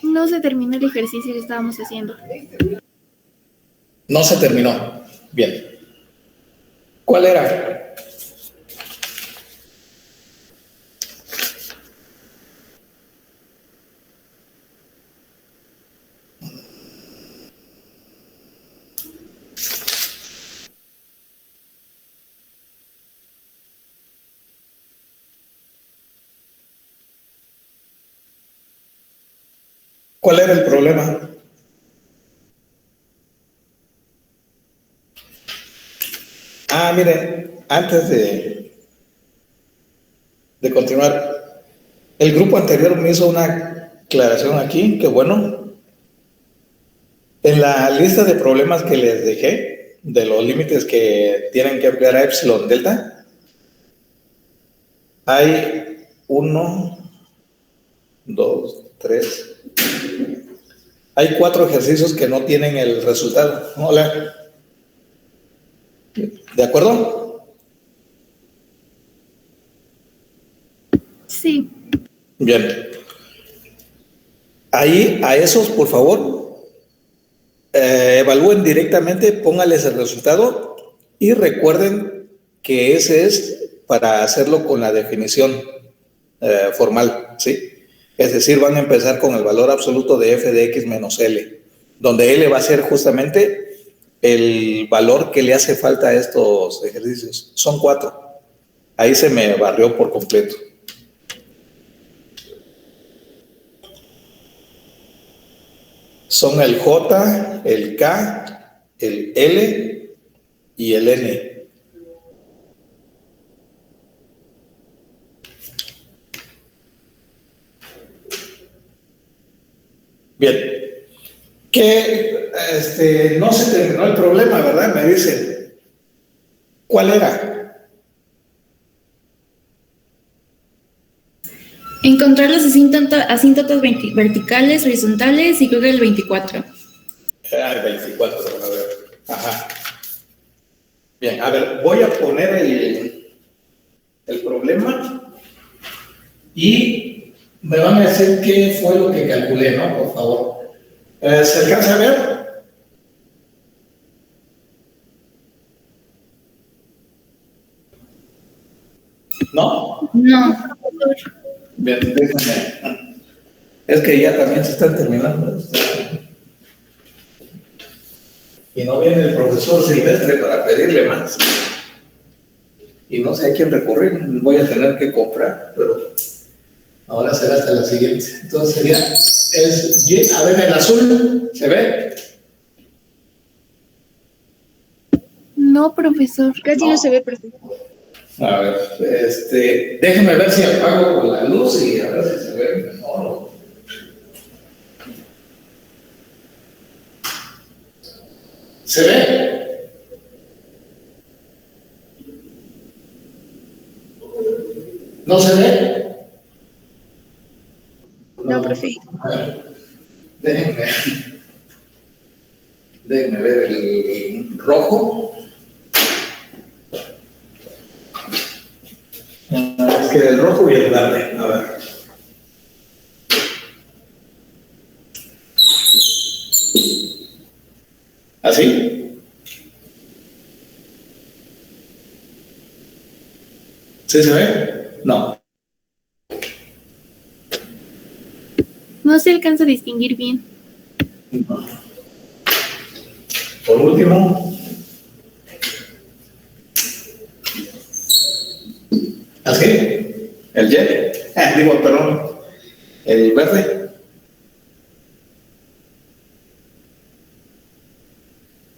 No se terminó el ejercicio que estábamos haciendo. No se terminó. Bien. ¿Cuál era? ¿Cuál era el problema? Miren, antes de continuar, el grupo anterior me hizo una aclaración aquí, que bueno, en la lista de problemas que les dejé, de los límites que tienen que emplear a epsilon delta, hay 1, 2, 3, hay 4 ejercicios que no tienen el resultado. Hola. ¿De acuerdo? Sí. Bien. Ahí, a esos, por favor, evalúen directamente, pónganles el resultado y recuerden que ese es para hacerlo con la definición formal, ¿sí? Es decir, van a empezar con el valor absoluto de f de x menos L, donde L va a ser justamente el valor que le hace falta a estos ejercicios. Son 4. Ahí se me barrió por completo. Son el J, el K, el L y el N. Bien. Que no se terminó el problema, ¿verdad? Me dicen. ¿Cuál era? Encontrar las asíntotas verticales, horizontales y creo que el 24. El 24, a ver. Ajá. Bien, a ver, voy a poner el problema y me van a decir qué fue lo que calculé, ¿no? Por favor. ¿Se alcanza a ver? ¿No? No. Bien, déjame. Es que ya también se están terminando. Y no viene el profesor Silvestre para pedirle más. Y no sé a quién recurrir. Voy a tener que comprar, pero ahora será hasta la siguiente. Entonces sería, a ver, el azul, ¿se ve? No, profesor. Casi no se ve, profe. A ver, déjeme ver si apago la luz y a ver si se ve mejor. ¿Se ve? ¿No se ve? No, profe. A ver, déjenme ver el rojo. Es que el rojo y el verde, a ver. ¿Así? ¿Sí se ve? No. No se alcanza a distinguir bien. No. Por último. ¿Así? ¿El Y? Perdón. ¿El verde?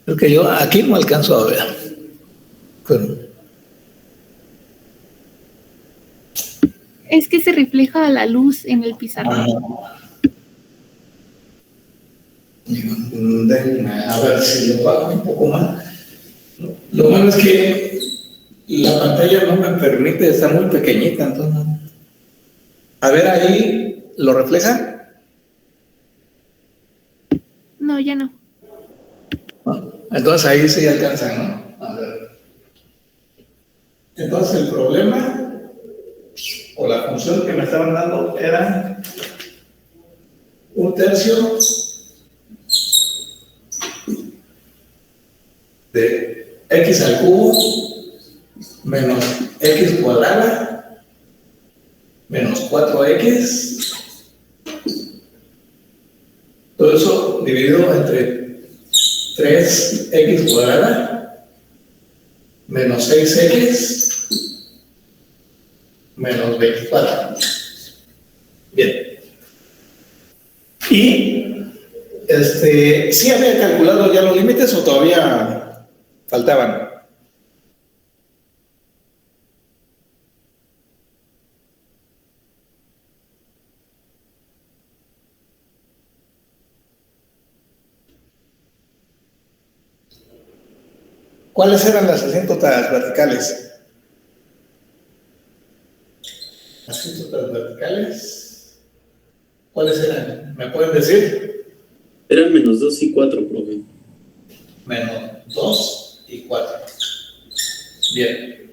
Es que yo aquí no alcanzo a ver. Pero... Es que se refleja la luz en el pizarrón. Déjenme a ver si lo bajo un poco más. Lo malo es que la pantalla no me permite, está muy pequeñita, entonces. A ver, ahí, ¿lo refleja? No, ya no. Entonces ahí sí alcanzan, ¿no? A ver. Entonces el problema o la función que me estaban dando era un tercio de x al cubo menos x cuadrada menos 4x, todo eso dividido entre 3x cuadrada menos 6x menos 24. Bien. Y ¿sí había calculado ya los límites o todavía faltaban? ¿Cuáles eran las asíntotas verticales? Asíntotas verticales. ¿Cuáles eran? ¿Me pueden decir? Eran menos 2 y 4, profe. Menos 2 y 4. Bien.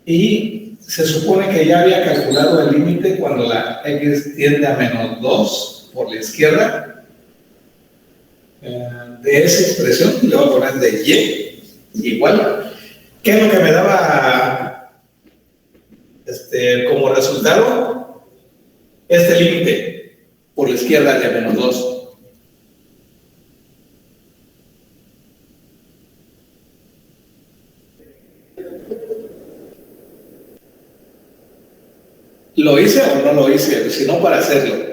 Y se supone que ya había calculado el límite cuando la x tiende a menos 2 por la izquierda. De esa expresión le voy a poner de y igual. ¿Qué es lo que me daba como resultado? Este límite por la izquierda de menos 2. ¿Lo hice o no lo hice? Si no, para hacerlo.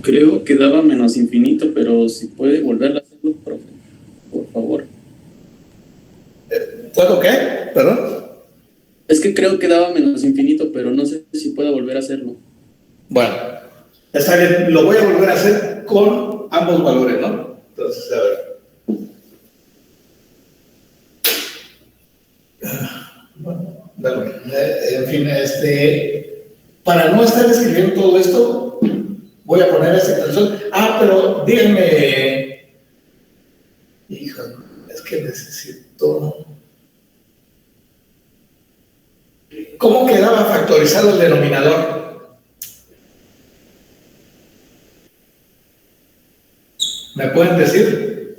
Creo que daba menos infinito, pero si puede volver a hacerlo, profe, por favor. ¿Puedo qué? ¿Perdón? Es que creo que daba menos infinito, pero no sé si pueda volver a hacerlo. Bueno, está bien, lo voy a volver a hacer con ambos valores, ¿no? Entonces, a ver. Bueno, dale. En fin, para no estar escribiendo todo esto, voy a poner esta extensión. Pero díganme, hijo, es que necesito. ¿Cómo quedaba factorizado el denominador? ¿Me pueden decir?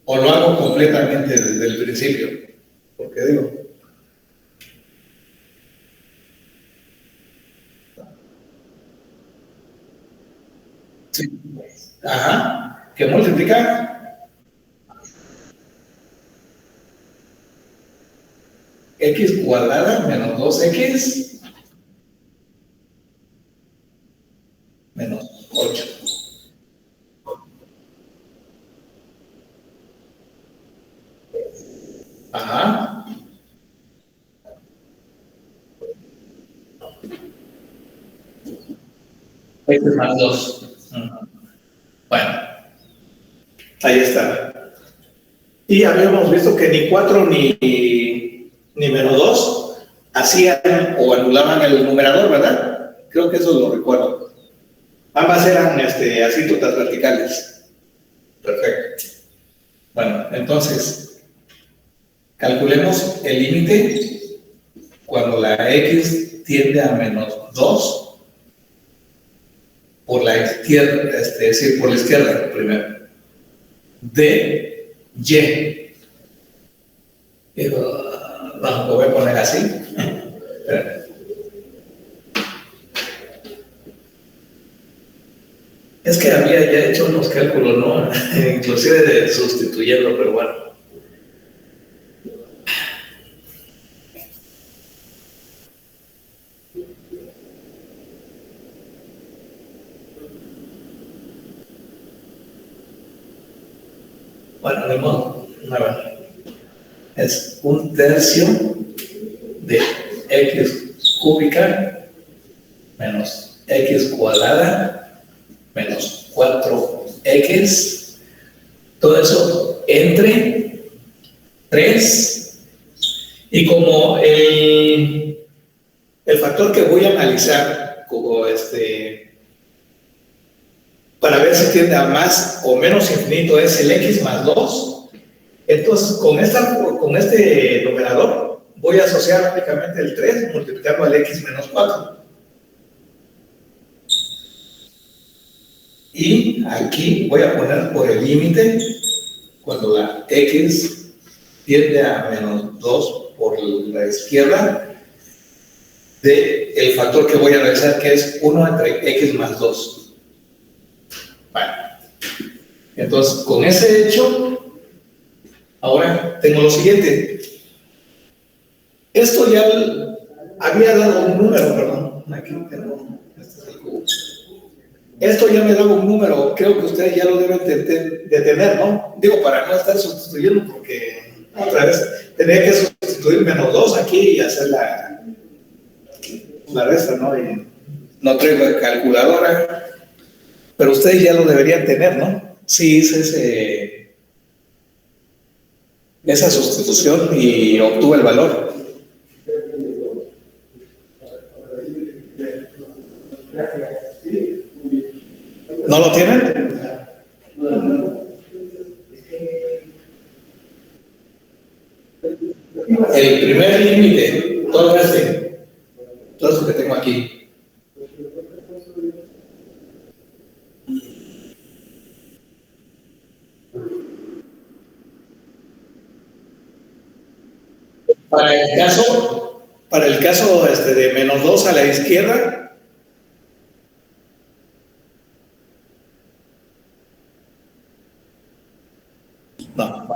¿O lo hago completamente desde el principio? Porque digo. Sí. Ajá. ¿Qué multiplica? X cuadrada menos 2x menos 8. Ajá. X más 2. Bueno, ahí está. Y habíamos visto que ni 4 ni menos 2 hacían o anulaban el numerador, ¿verdad? Creo que eso lo recuerdo. Ambas eran asíntotas verticales. Perfecto. Bueno, entonces, calculemos el límite cuando la x tiende a menos 2 por la izquierda, es decir, por la izquierda primero, de y. No, lo voy a poner así. Es que había ya hecho unos cálculos, ¿no? Inclusive sustituyendo, pero bueno. Bueno, de modo, nada. Es un tercio de x cúbica menos x cuadrada menos 4x, todo eso entre 3, y como el factor que voy a analizar para ver si tiende a más o menos infinito es el x más 2. Entonces, con este numerador voy a asociar únicamente el 3 multiplicando al x menos 4. Y aquí voy a poner por el límite, cuando la x tiende a menos 2 por la izquierda, del factor que voy a realizar, que es 1 entre x más 2. Vale. Entonces, con ese hecho, ahora tengo lo siguiente. Esto ya había dado un número, perdón. Aquí tengo, este es el cubo. Esto ya me daba un número, creo que ustedes ya lo deben de tener, ¿no? Digo, para no estar sustituyendo, porque otra vez tenía que sustituir menos 2 aquí y hacer la resta, ¿no? Y no traigo calculadora, pero ustedes ya lo deberían tener, ¿no? Sí hice esa sustitución y obtuve el valor. ¿No lo tienen? El primer límite, todo eso que tengo aquí. Para el caso de menos 2 a la izquierda, no.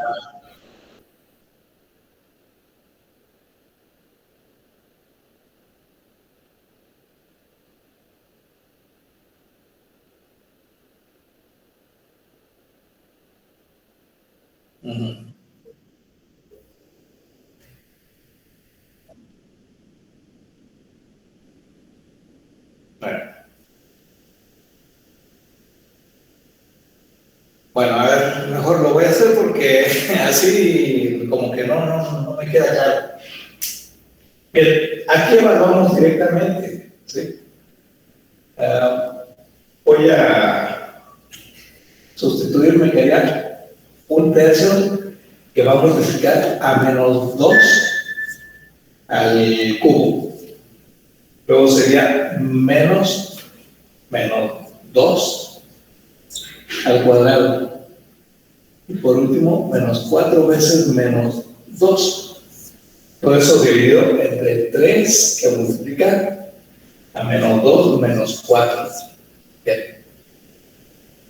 Uh-huh. Bueno, a ver, mejor lo voy a hacer porque así como que no me queda claro. Bien, aquí evaluamos directamente, ¿sí? Voy a sustituirme, que haría un tercio que va a multiplicar a menos 2 al cubo. Luego sería menos 2 al cuadrado. Y por último, menos 4 veces menos 2. Todo eso dividido entre 3, que multiplica a menos 2 menos 4. Bien.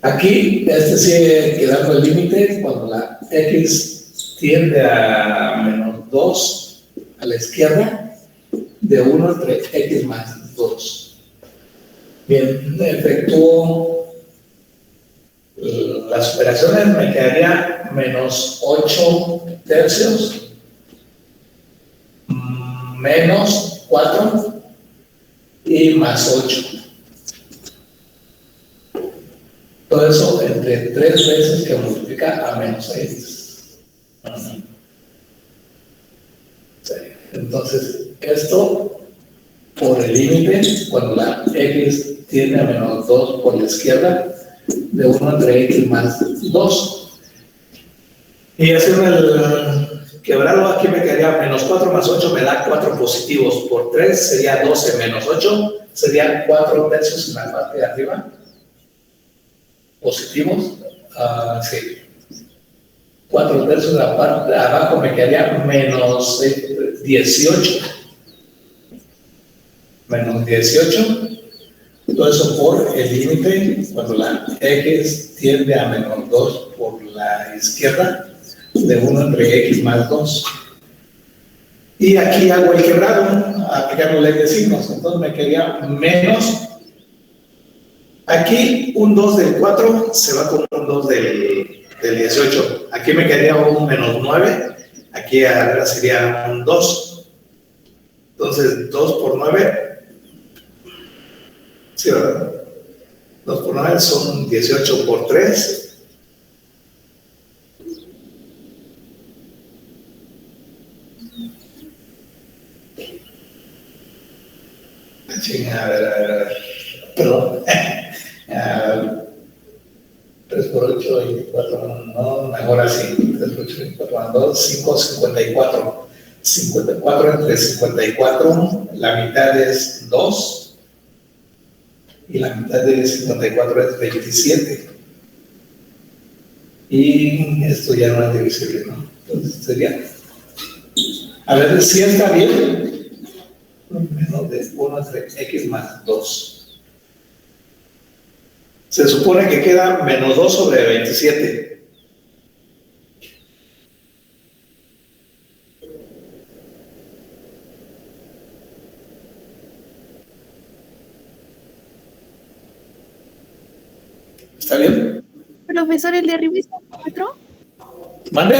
Aquí, sigue quedando el límite cuando la x tiende a menos 2 a la izquierda, de 1 entre x más 2. Bien, efectúo las operaciones, me quedaría menos 8 tercios menos 4 y más 8. Todo eso entre 3 veces que multiplica a menos 6. Sí. Entonces, esto por el límite, cuando la x tiende a menos 2 por la izquierda, de 1 entre x más 2. Y haciendo el quebrado, aquí me quedaría menos 4 más 8, me da 4 positivos por 3, sería 12 menos 8, serían 4 tercios en la parte de arriba. Positivos, sí. 4 tercios de la parte de abajo me quedaría menos 18. Menos 18. Todo eso por el límite, cuando la x tiende a menos 2 por la izquierda, de 1 entre x más 2. Y aquí hago el quebrado, aplicando ley de signos. Entonces me quedaría menos. Aquí un 2 del 4 se va con un 2 del 18. Aquí me quedaría un menos 9. Aquí arriba sería un 2. Entonces 2 por 9. Sí, ¿verdad? 2 por 9 son 18 por 3. A ver. perdón. 3 por 8, 24, no, mejor así. 3 por 8, 24, 2, 5, 54. 54 entre 54, la mitad es 2 y la mitad de 54 es 27. Y esto ya no es divisible, ¿no? Entonces sería, a ver si está bien, menos de 1 entre x más 2. Se supone que queda menos 2 sobre 27. ¿Está bien? Profesor, ¿el de arriba es un 4? ¿Mande?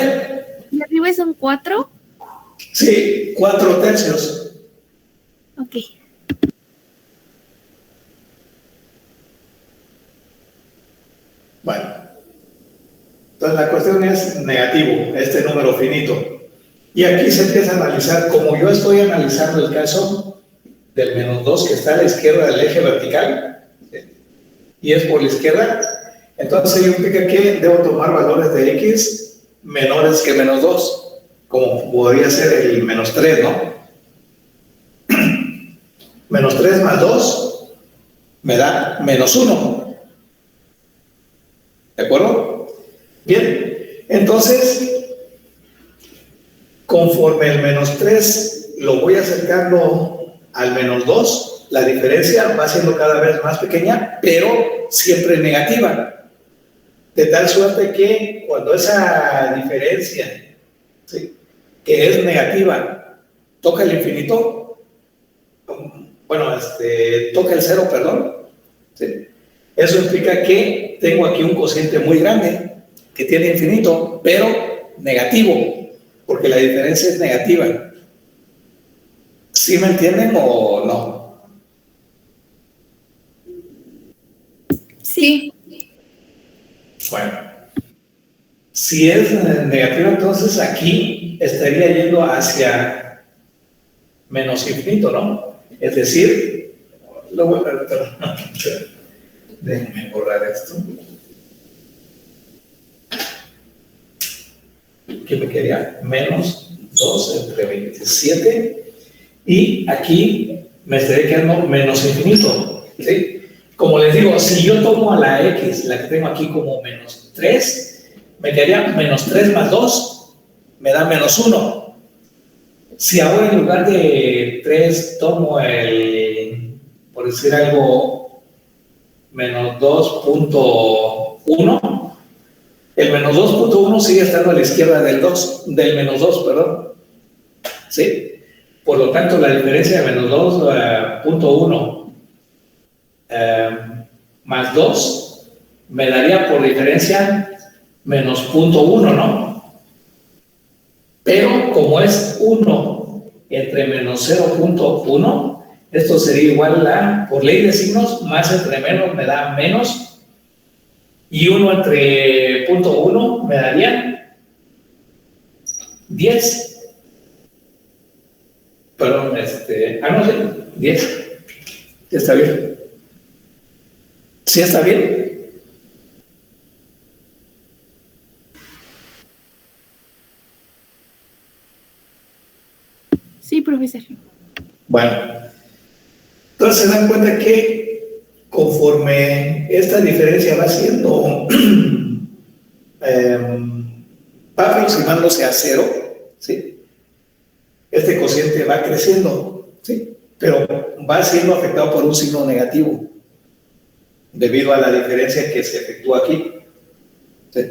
¿El de arriba es un 4? Sí, 4 tercios. Ok. Bueno, entonces la cuestión es negativo, este número finito. Y aquí se empieza a analizar, como yo estoy analizando el caso del menos 2 que está a la izquierda del eje vertical, ¿sí? Y es por la izquierda, entonces significa que debo tomar valores de x menores que menos 2, como podría ser el menos 3, ¿no? Menos 3 más 2 me da menos 1. ¿De acuerdo? Bien, entonces, conforme el menos 3 lo voy acercando al menos 2, la diferencia va siendo cada vez más pequeña, pero siempre negativa. De tal suerte que cuando esa diferencia, ¿sí?, que es negativa, toca el infinito, bueno, toca el 0, perdón, ¿sí?, eso implica que tengo aquí un cociente muy grande, que tiene infinito, pero negativo, porque la diferencia es negativa. ¿Sí me entienden o no? Sí. Bueno, si es negativo, entonces aquí estaría yendo hacia menos infinito, ¿no? Es decir, déjenme borrar esto. ¿Qué me quería? Menos 2 entre 27. Y aquí me estaría quedando menos infinito, ¿sí? Como les digo, si yo tomo a la x, la que tengo aquí como menos 3, me quedaría menos 3 más 2, me da menos 1. Si ahora en lugar de 3 tomo por decir algo, menos 2.1, el menos 2.1 sigue estando a la izquierda del menos 2, perdón. ¿Sí? Por lo tanto, la diferencia de menos 2.1 más 2 me daría por diferencia menos 0.1, ¿no? Pero como es 1 entre menos 0.1, esto sería igual a, por ley de signos, más entre menos me da menos, y 1 entre 0.1 me daría 10. Perdón, no sé, 10. ¿Está bien? ¿Sí está bien? Sí, profesor. Bueno, entonces se dan cuenta que conforme esta diferencia va siendo, va aproximándose a 0, ¿sí?, este cociente va creciendo, ¿sí?, pero va siendo afectado por un signo negativo debido a la diferencia que se efectúa aquí, ¿sí?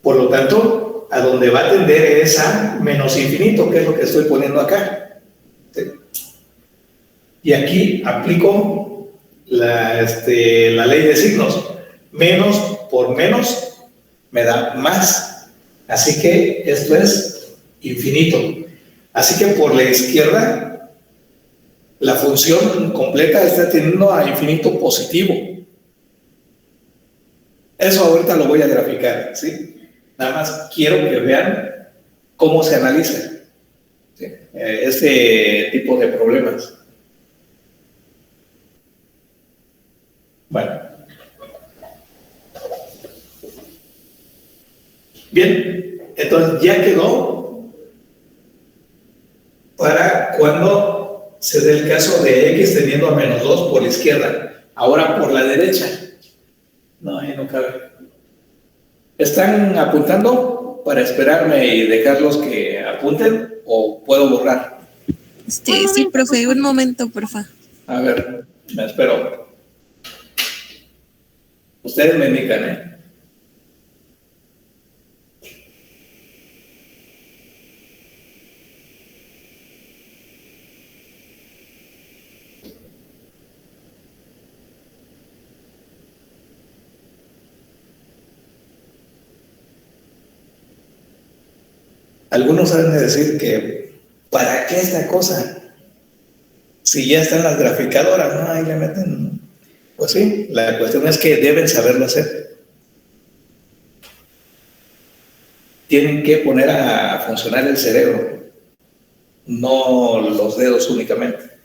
Por lo tanto, a donde va a tender es a menos infinito, que es lo que estoy poniendo acá, ¿sí? Y aquí aplico la ley de signos. Menos por menos me da más. Así que esto es infinito. Así que por la izquierda, la función completa está teniendo a infinito positivo. Eso ahorita lo voy a graficar, ¿sí? Nada más quiero que vean cómo se analiza, ¿sí?, este tipo de problemas. Bien, entonces ya quedó para cuando se dé el caso de x teniendo a menos 2 por la izquierda. Ahora por la derecha. No, ahí no cabe. ¿Están apuntando para esperarme y dejarlos que apunten o puedo borrar? Sí, profe, un momento, porfa. A ver, me espero. Ustedes me indican, ¿eh? Algunos saben decir que ¿para qué esta cosa? Si ya están las graficadoras, ¿no? Ahí le meten. Pues sí, la cuestión es que deben saberlo hacer. Tienen que poner a funcionar el cerebro, no los dedos únicamente.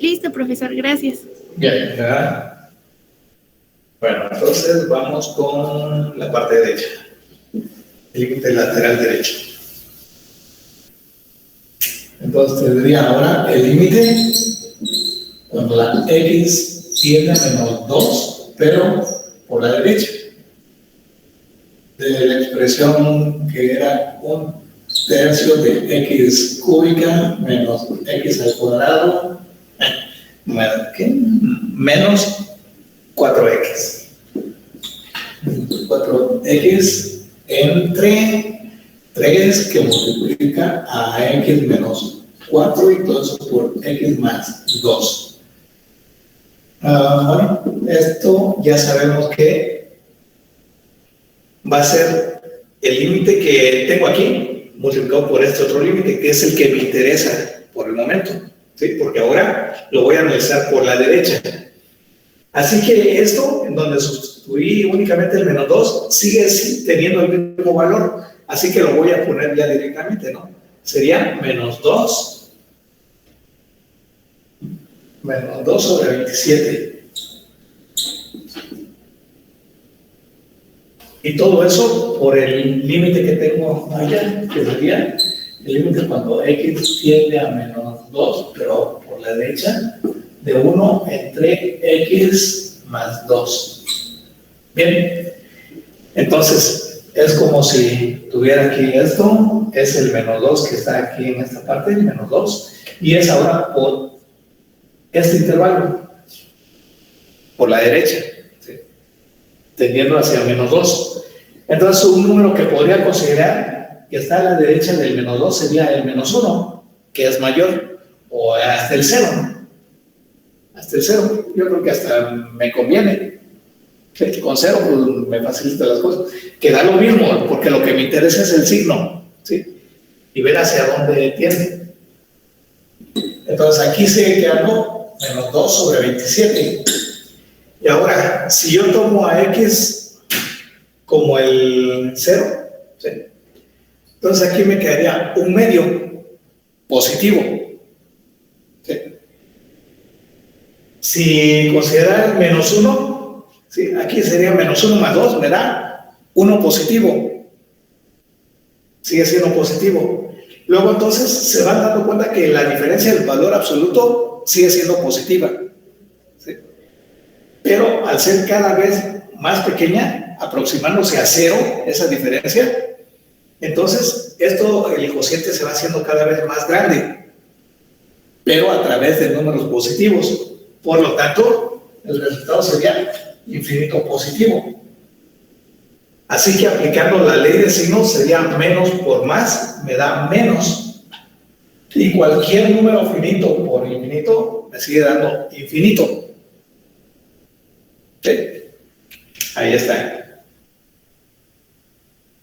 Listo, profesor, gracias. Bien, ¿verdad? Bueno, entonces vamos con la parte derecha. Límite lateral derecho. Entonces tendría ahora el límite cuando la x tiende a menos 2, pero por la derecha. De la expresión que era 1/3 de x cúbica menos x al cuadrado, menos 4x. 4x entre 3 que multiplica a x menos 4 y todo eso por x más 2. Bueno, esto ya sabemos que va a ser el límite que tengo aquí multiplicado por este otro límite, que es el que me interesa por el momento, ¿sí? Porque ahora lo voy a analizar por la derecha. Así que esto, en donde sustituí únicamente el menos 2, sigue teniendo el mismo valor, así que lo voy a poner ya directamente, ¿no? Sería menos 2 sobre 27. Y todo eso por el límite que tengo allá, que sería el límite cuando x tiende a menos 2, pero por la derecha, de 1 entre x más 2. Bien, entonces es como si tuviera aquí esto, es el menos 2 que está aquí en esta parte, el menos 2, y es ahora por este intervalo, por la derecha, ¿sí? Tendiendo hacia menos 2. Entonces un número que podría considerar que está a la derecha del menos 2 sería el menos 1, que es mayor, o hasta el 0, ¿no? Hasta el 0, yo creo que hasta me conviene. Sí, con 0 pues, me facilita las cosas. Que da lo mismo, porque lo que me interesa es el signo, ¿sí? Y ver hacia dónde tiende. Entonces aquí sigue quedando menos 2 sobre 27. Y ahora, si yo tomo a X como el 0, ¿sí? Entonces aquí me quedaría un medio positivo, ¿sí? Si consideran menos 1, ¿sí? Aquí sería menos 1 más 2, me da 1 positivo. Sigue siendo positivo. Luego entonces se van dando cuenta que la diferencia del valor absoluto sigue siendo positiva, ¿sí? Pero al ser cada vez más pequeña, aproximándose a 0, esa diferencia, entonces esto, el cociente se va haciendo cada vez más grande, pero a través de números positivos. Por lo tanto, el resultado sería infinito positivo. Así que aplicando la ley de signos sería menos por más, me da menos. Y cualquier número finito por infinito me sigue dando infinito. ¿Sí? Ahí está.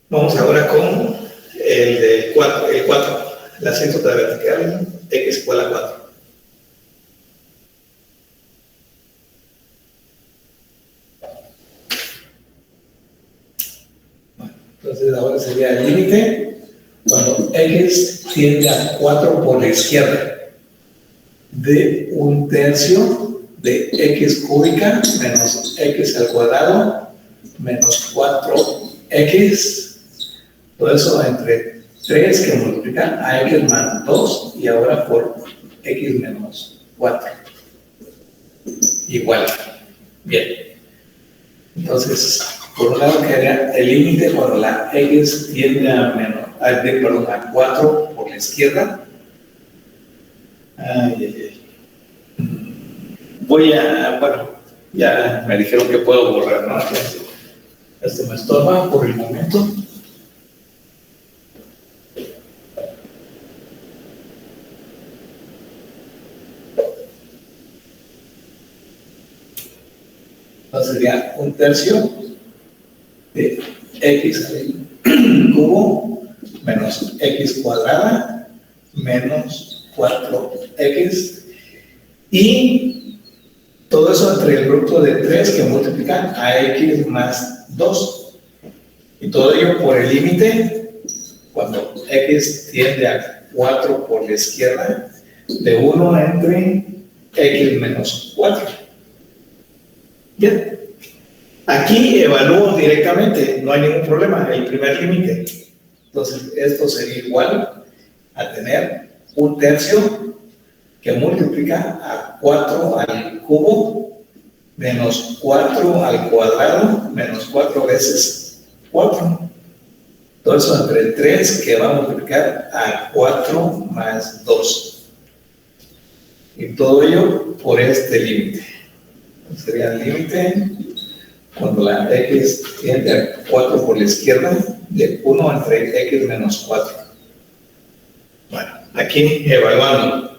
Vamos ahora con el del 4, el 4, el acento de vertical, x igual a 4. Entonces ahora sería el límite cuando x tiende a 4 por la izquierda de 1/3 de x cúbica menos x al cuadrado menos 4x, todo eso entre 3 que multiplica a x más 2 y ahora por x menos 4 igual. Bien, entonces por un lado quedaría el límite cuando la x tiende a 4 por la izquierda. Voy a, bueno, ya me dijeron que puedo borrar, ¿no? Este me estorba por el momento. Entonces sería 1/3 de x al cubo menos x cuadrada menos 4x y todo eso entre el producto de 3 que multiplica a x más 2 y todo ello por el límite cuando x tiende a 4 por la izquierda de 1 entre x menos 4. Bien. Aquí evalúo directamente, no hay ningún problema, el primer límite. Entonces, esto sería igual a tener 1/3 que multiplica a 4 al cubo menos 4 al cuadrado menos 4 veces 4. Todo eso entre 3 que va a multiplicar a 4 más 2. Y todo ello por este límite. Sería el límite cuando la x tiende a 4 por la izquierda, de 1 entre x menos 4. Bueno, aquí evaluando.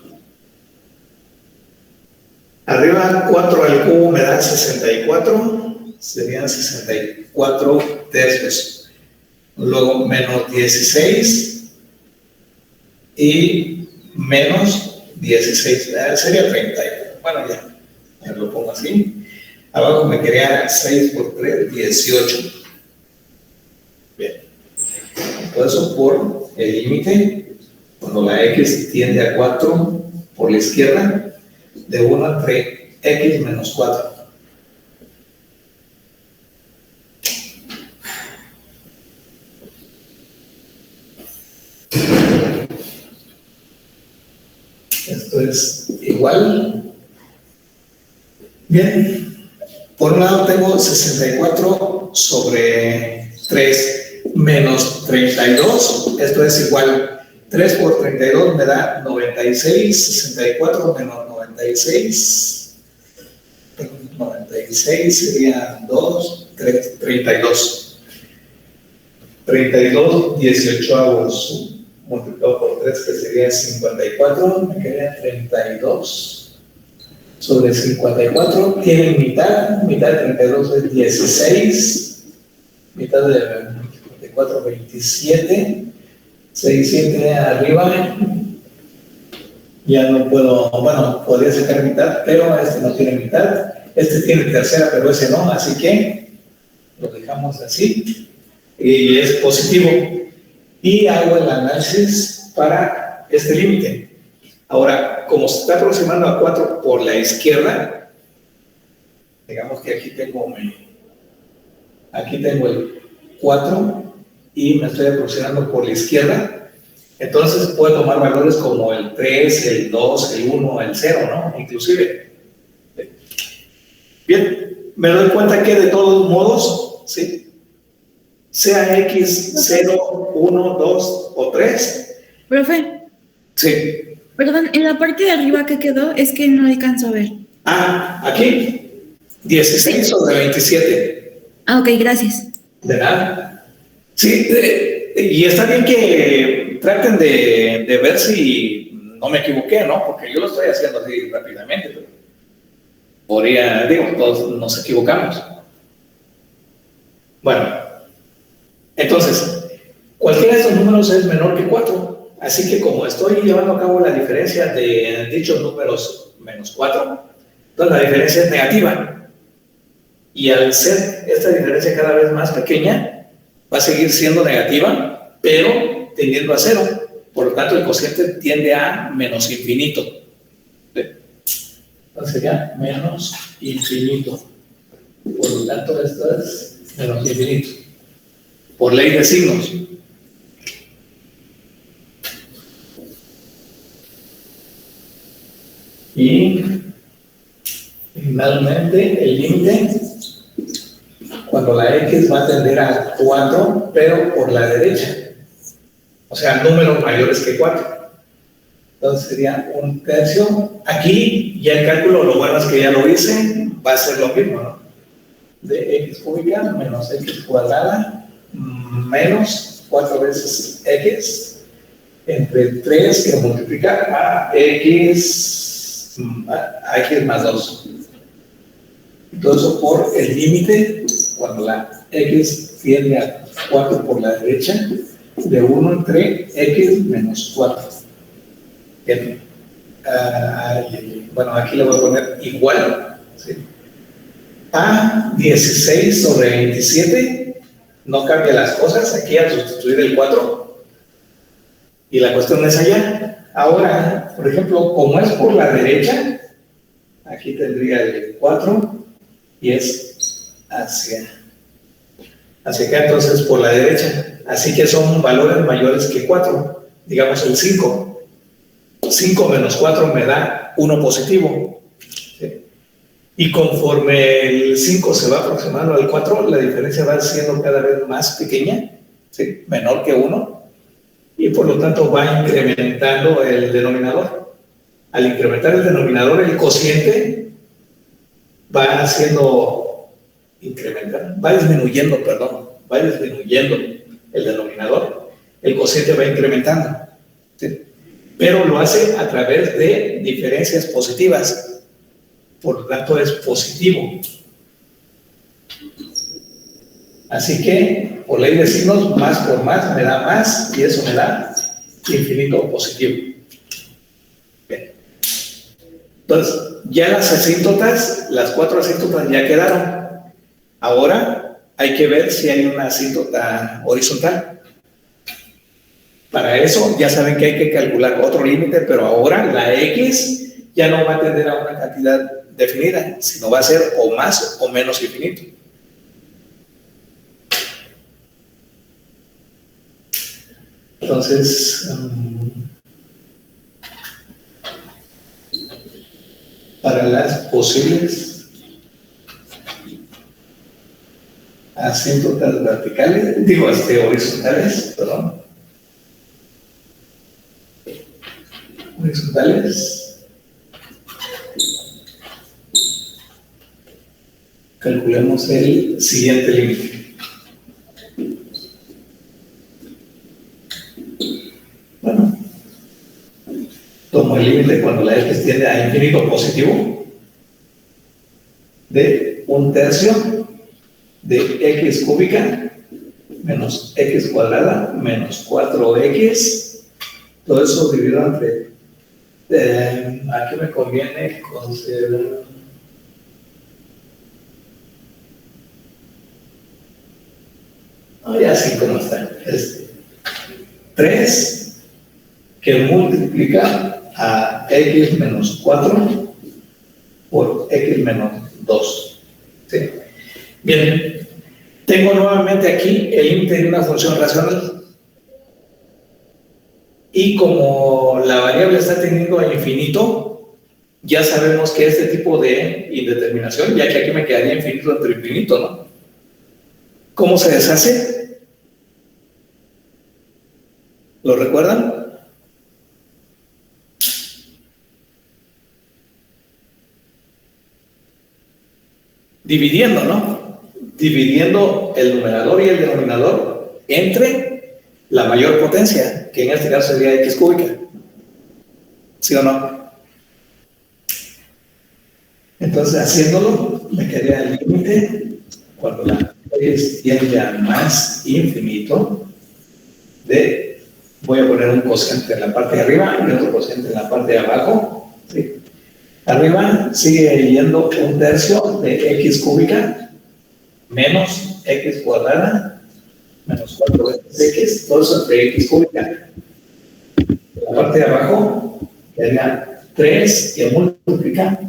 Arriba 4 al cubo me da 64, serían 64 tercios. Luego menos 16 y menos 16, sería 30. Bueno, ya lo pongo así. Abajo me quedaría 6 por 3, 18. Bien. Todo eso por el límite, cuando la x tiende a 4 por la izquierda, de 1 entre x menos 4. Esto es igual. Bien. Por un lado tengo 64 sobre 3 menos 32. Esto es igual. 3 por 32 me da 96. 64 menos 96. 96 sería 2, 3, 32. 32, 18avos multiplicado por 3, que sería 54. Me quedaría 32. sobre 54 tiene mitad de 32 es 16, mitad de 54, 27, 6, 7 arriba, ya no puedo, bueno, podría sacar mitad, pero este no tiene mitad, este tiene tercera, pero ese no, así que lo dejamos así, y es positivo, y hago el análisis para este límite. Ahora, como se está aproximando a 4 por la izquierda, digamos que aquí tengo el 4 y me estoy aproximando por la izquierda, entonces puedo tomar valores como el 3, el 2, el 1, el 0, ¿no? Inclusive. Bien, me doy cuenta que de todos modos, ¿sí? Sea X 0, 1, 2 o 3. Profe, Sí. perdón, en la parte de arriba que quedó es que no alcanzo a ver. Aquí, 16 sobre 27. Ok, gracias. De nada. Sí, y está bien que traten de ver si no me equivoqué, ¿no? Porque yo lo estoy haciendo así rápidamente, pero todos nos equivocamos. Bueno, entonces, cualquiera de estos números es menor que 4. Así que como estoy llevando a cabo la diferencia de dichos números menos 4, entonces la diferencia es negativa. Y al ser esta diferencia cada vez más pequeña, va a seguir siendo negativa, pero tendiendo a 0. Por lo tanto, el cociente tiende a menos infinito. Entonces sería menos infinito. Por lo tanto, esto es menos infinito. Por ley de signos. Y finalmente el límite, cuando la X va a tender a 4, pero por la derecha. O sea, números mayores que 4. Entonces sería 1/3. Aquí ya el cálculo, lo bueno es que ya lo hice, va a ser lo mismo, ¿no? De X cúbica menos X cuadrada menos 4 veces X entre 3 que multiplica a X más 2. Y todo eso por el límite, cuando la X tiende a 4 por la derecha, de 1 entre X menos 4. Bien. Bueno, aquí le voy a poner igual, ¿sí? A 16 sobre 27, no cambia las cosas, aquí al sustituir el 4, y la cuestión es allá. Ahora, por ejemplo, como es por la derecha, aquí tendría el 4 y es hacia acá, entonces por la derecha. Así que son valores mayores que 4, digamos el 5. 5 menos 4 me da 1 positivo. ¿Sí? Y conforme el 5 se va aproximando al 4, la diferencia va siendo cada vez más pequeña, ¿sí? Menor que 1. Y por lo tanto va incrementando el denominador. Al incrementar el denominador, el cociente va disminuyendo el denominador. El cociente va incrementando, ¿sí? Pero lo hace a través de diferencias positivas. Por lo tanto, es positivo. Así que, por ley de signos, más por más me da más, y eso me da infinito positivo. Bien. Entonces, ya las asíntotas, las 4 asíntotas ya quedaron. Ahora hay que ver si hay una asíntota horizontal. Para eso ya saben que hay que calcular otro límite, pero ahora la X ya no va a tender a una cantidad definida, sino va a ser o más o menos infinito. Entonces, para las posibles asíntotas verticales, horizontales, horizontales, calculemos el siguiente límite. Bueno, tomo el límite cuando la X tiende a infinito positivo, de 1/3 de x cúbica menos x cuadrada menos 4x. Todo eso dividido entre... aquí me conviene considerar... ya así como está. Es 3 que multiplica a x menos 4 por x menos 2. ¿Sí? Bien, tengo nuevamente aquí el límite de una función racional. Y como la variable está tendiendo a infinito, ya sabemos que este tipo de indeterminación, ya que aquí me quedaría infinito entre infinito, ¿no? ¿Cómo se deshace? ¿Lo recuerdan? Dividiendo, ¿no? Dividiendo el numerador y el denominador entre la mayor potencia, que en este caso sería x cúbica. ¿Sí o no? Entonces, haciéndolo, me quedaría el límite cuando la x tiende a más infinito de, voy a poner un cociente en la parte de arriba y otro cociente en la parte de abajo, ¿sí? Arriba sigue yendo 1/3 de x cúbica menos x cuadrada menos 4x, todo eso entre x cúbica. La parte de abajo sería 3 que multiplica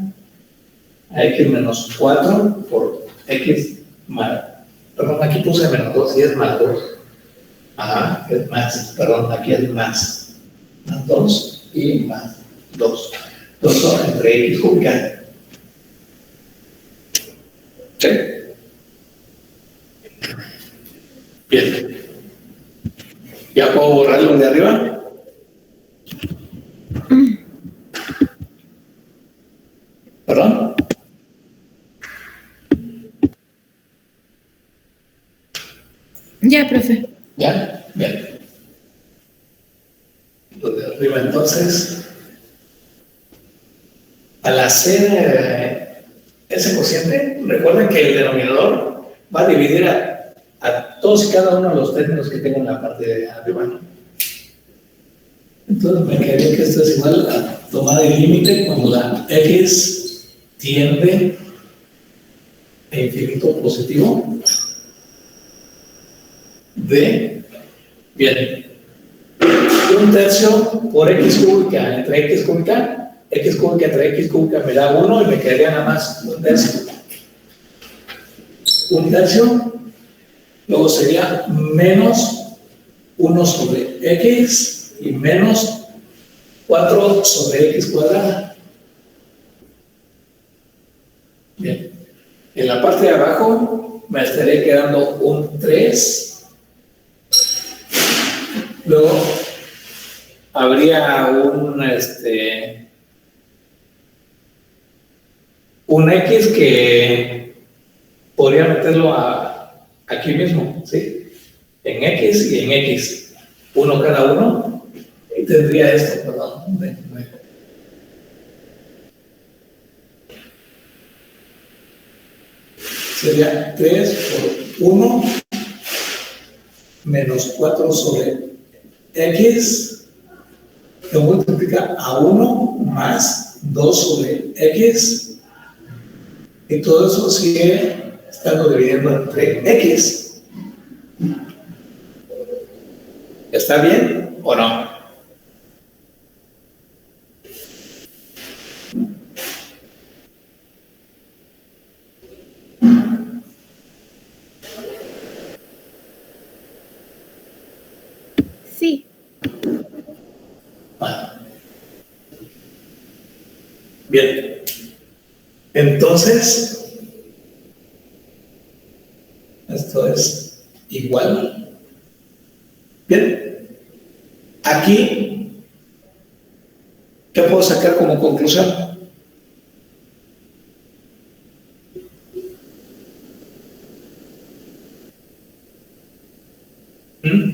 a x menos 4 por x más, perdón, aquí puse menos 2 y es más 2. Ajá, es más, perdón, aquí es más 2 y más 2. Dos son entre x cúbica. ¿Sí? Bien. ¿Ya puedo borrarlo de arriba? ¿Perdón? Ya, profe. ¿Ya? Bien. Lo de arriba entonces, al hacer ese cociente, recuerden que el denominador va a dividir a todos y cada uno de los términos que tengo en la parte de arriba, ¿no? Entonces me quedaría que esto es igual a tomar el límite cuando la x tiende a infinito positivo de, bien, 1/3 por x cúbica entre x cúbica entre x cúbica me da 1 y me quedaría nada más 1/3. 1/3, luego sería menos 1 sobre x y menos 4 sobre x cuadrada. Bien, en la parte de abajo me estaría quedando un 3, luego habría un x que podría meterlo aquí mismo, ¿sí? En x y en x, uno cada uno, y tendría esto, perdón. Sería 3 por 1 menos 4 sobre x, que multiplica a 1 más 2 sobre x, y todo eso sigue estando dividiendo entre x. ¿Está bien o no? Sí. Bueno. Bien. Entonces, esto es igual. Bien. Aquí, ¿qué puedo sacar como conclusión? ¿Mm?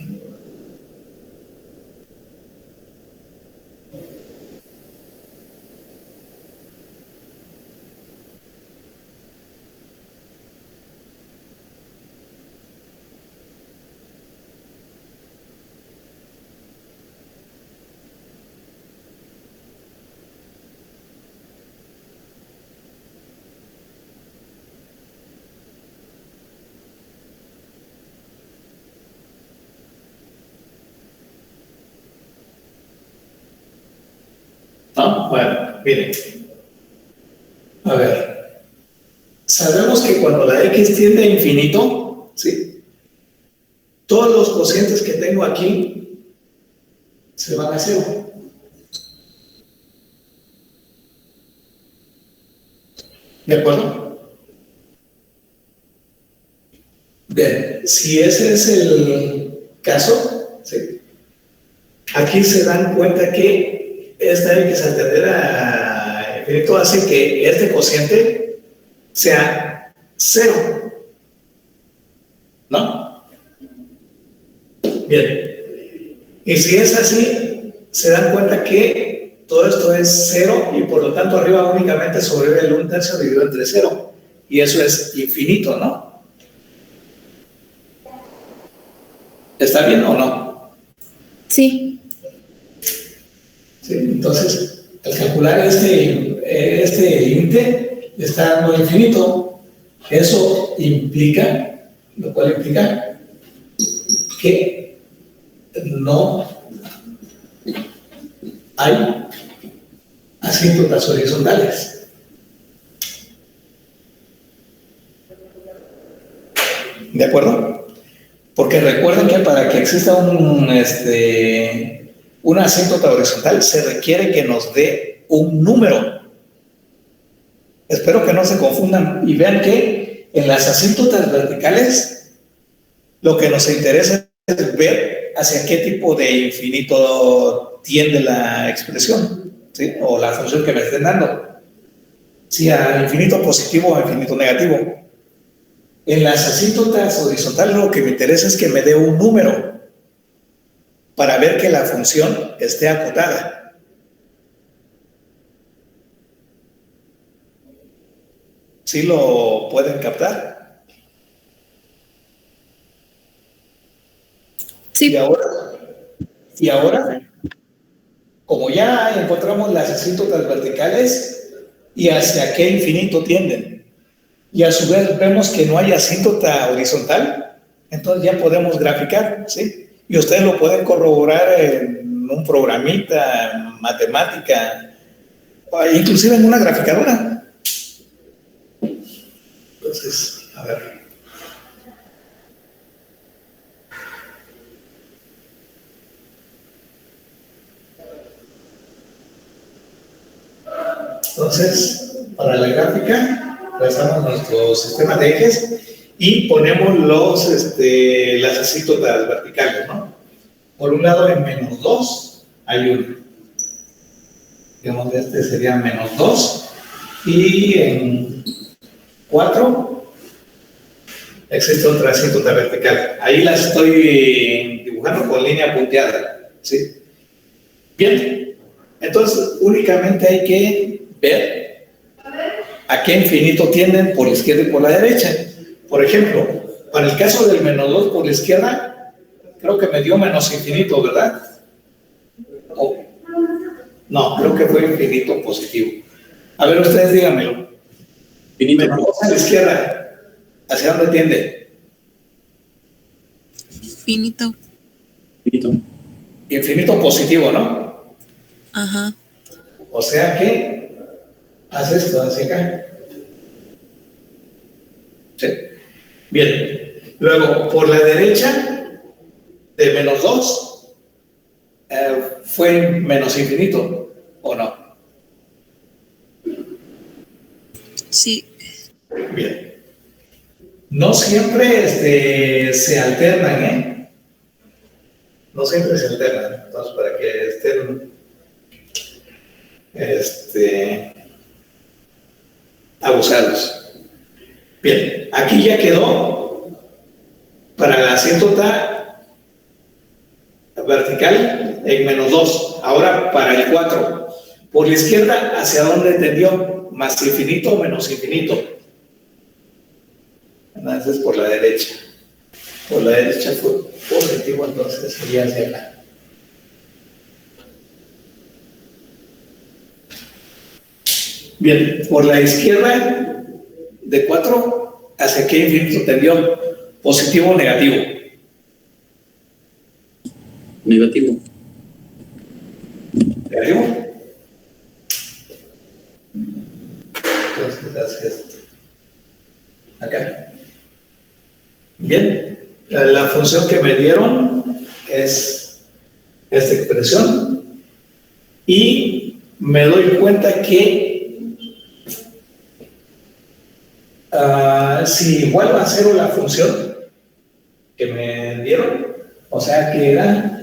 bueno, miren. A ver. Sabemos que cuando la X tiende a infinito, ¿sí? Todos los cocientes que tengo aquí se van a cero. ¿De acuerdo? Bien, si ese es el caso, ¿sí? Aquí se dan cuenta que esta X al tender a infinito hace que este cociente sea cero, ¿no? Bien, y si es así, se dan cuenta que todo esto es cero y por lo tanto arriba únicamente sobrevive el 1/3 dividido entre cero, y eso es infinito, ¿no? ¿Está bien o no? Sí. Sí, entonces, al calcular este límite, está dando infinito. Eso implica, lo cual implica que no hay asíntotas horizontales. ¿De acuerdo? Porque recuerden que para que exista una asíntota horizontal se requiere que nos dé un número. Espero que no se confundan y vean que en las asíntotas verticales lo que nos interesa es ver hacia qué tipo de infinito tiende la expresión, ¿sí? O la función que me estén dando. Si a infinito positivo o a infinito negativo. En las asíntotas horizontales lo que me interesa es que me dé un número para ver que la función esté acotada. ¿Sí lo pueden captar? Sí. Y ahora, como ya encontramos las asíntotas verticales y hacia qué infinito tienden, y a su vez vemos que no hay asíntota horizontal, entonces ya podemos graficar, ¿sí? Y ustedes lo pueden corroborar en un programita, matemática, o inclusive en una graficadora. Entonces, a ver. Entonces, para la gráfica, trazamos nuestro sistema de ejes y ponemos las asíntotas verticales, ¿no? Por un lado, en -2 hay uno. Digamos, este sería -2. Y en 4 existe otra asíntota vertical. Ahí las estoy dibujando con línea punteada, ¿sí? Bien, entonces únicamente hay que ver a qué infinito tienden por la izquierda y por la derecha. Por ejemplo, para el caso del -2 por la izquierda, creo que me dio menos infinito, ¿verdad? No, creo que fue infinito positivo. A ver, ustedes díganmelo. Infinito. -2 a la izquierda, ¿hacia dónde tiende? Infinito. Infinito. Infinito positivo, ¿no? Ajá. O sea que hace esto hacia acá. Sí. Bien. Luego, por la derecha, de -2, fue menos infinito, ¿o no? Sí. Bien. No siempre se alternan, ¿eh? No siempre se alternan. Entonces, para que estén abusados. Bien, aquí ya quedó para la asíntota vertical en -2. Ahora para el 4. Por la izquierda, ¿hacia dónde tendió? ¿Más infinito o menos infinito? Entonces por la derecha. Por la derecha fue positivo, entonces sería hacia acá. Bien, por la izquierda de 4, ¿hacia qué infinito tendió? ¿Positivo o negativo? Negativo. ¿Negativo? se hace esto. Acá. Bien, la función que me dieron es esta expresión y me doy cuenta que si vuelvo a cero la función que me dieron, o sea que era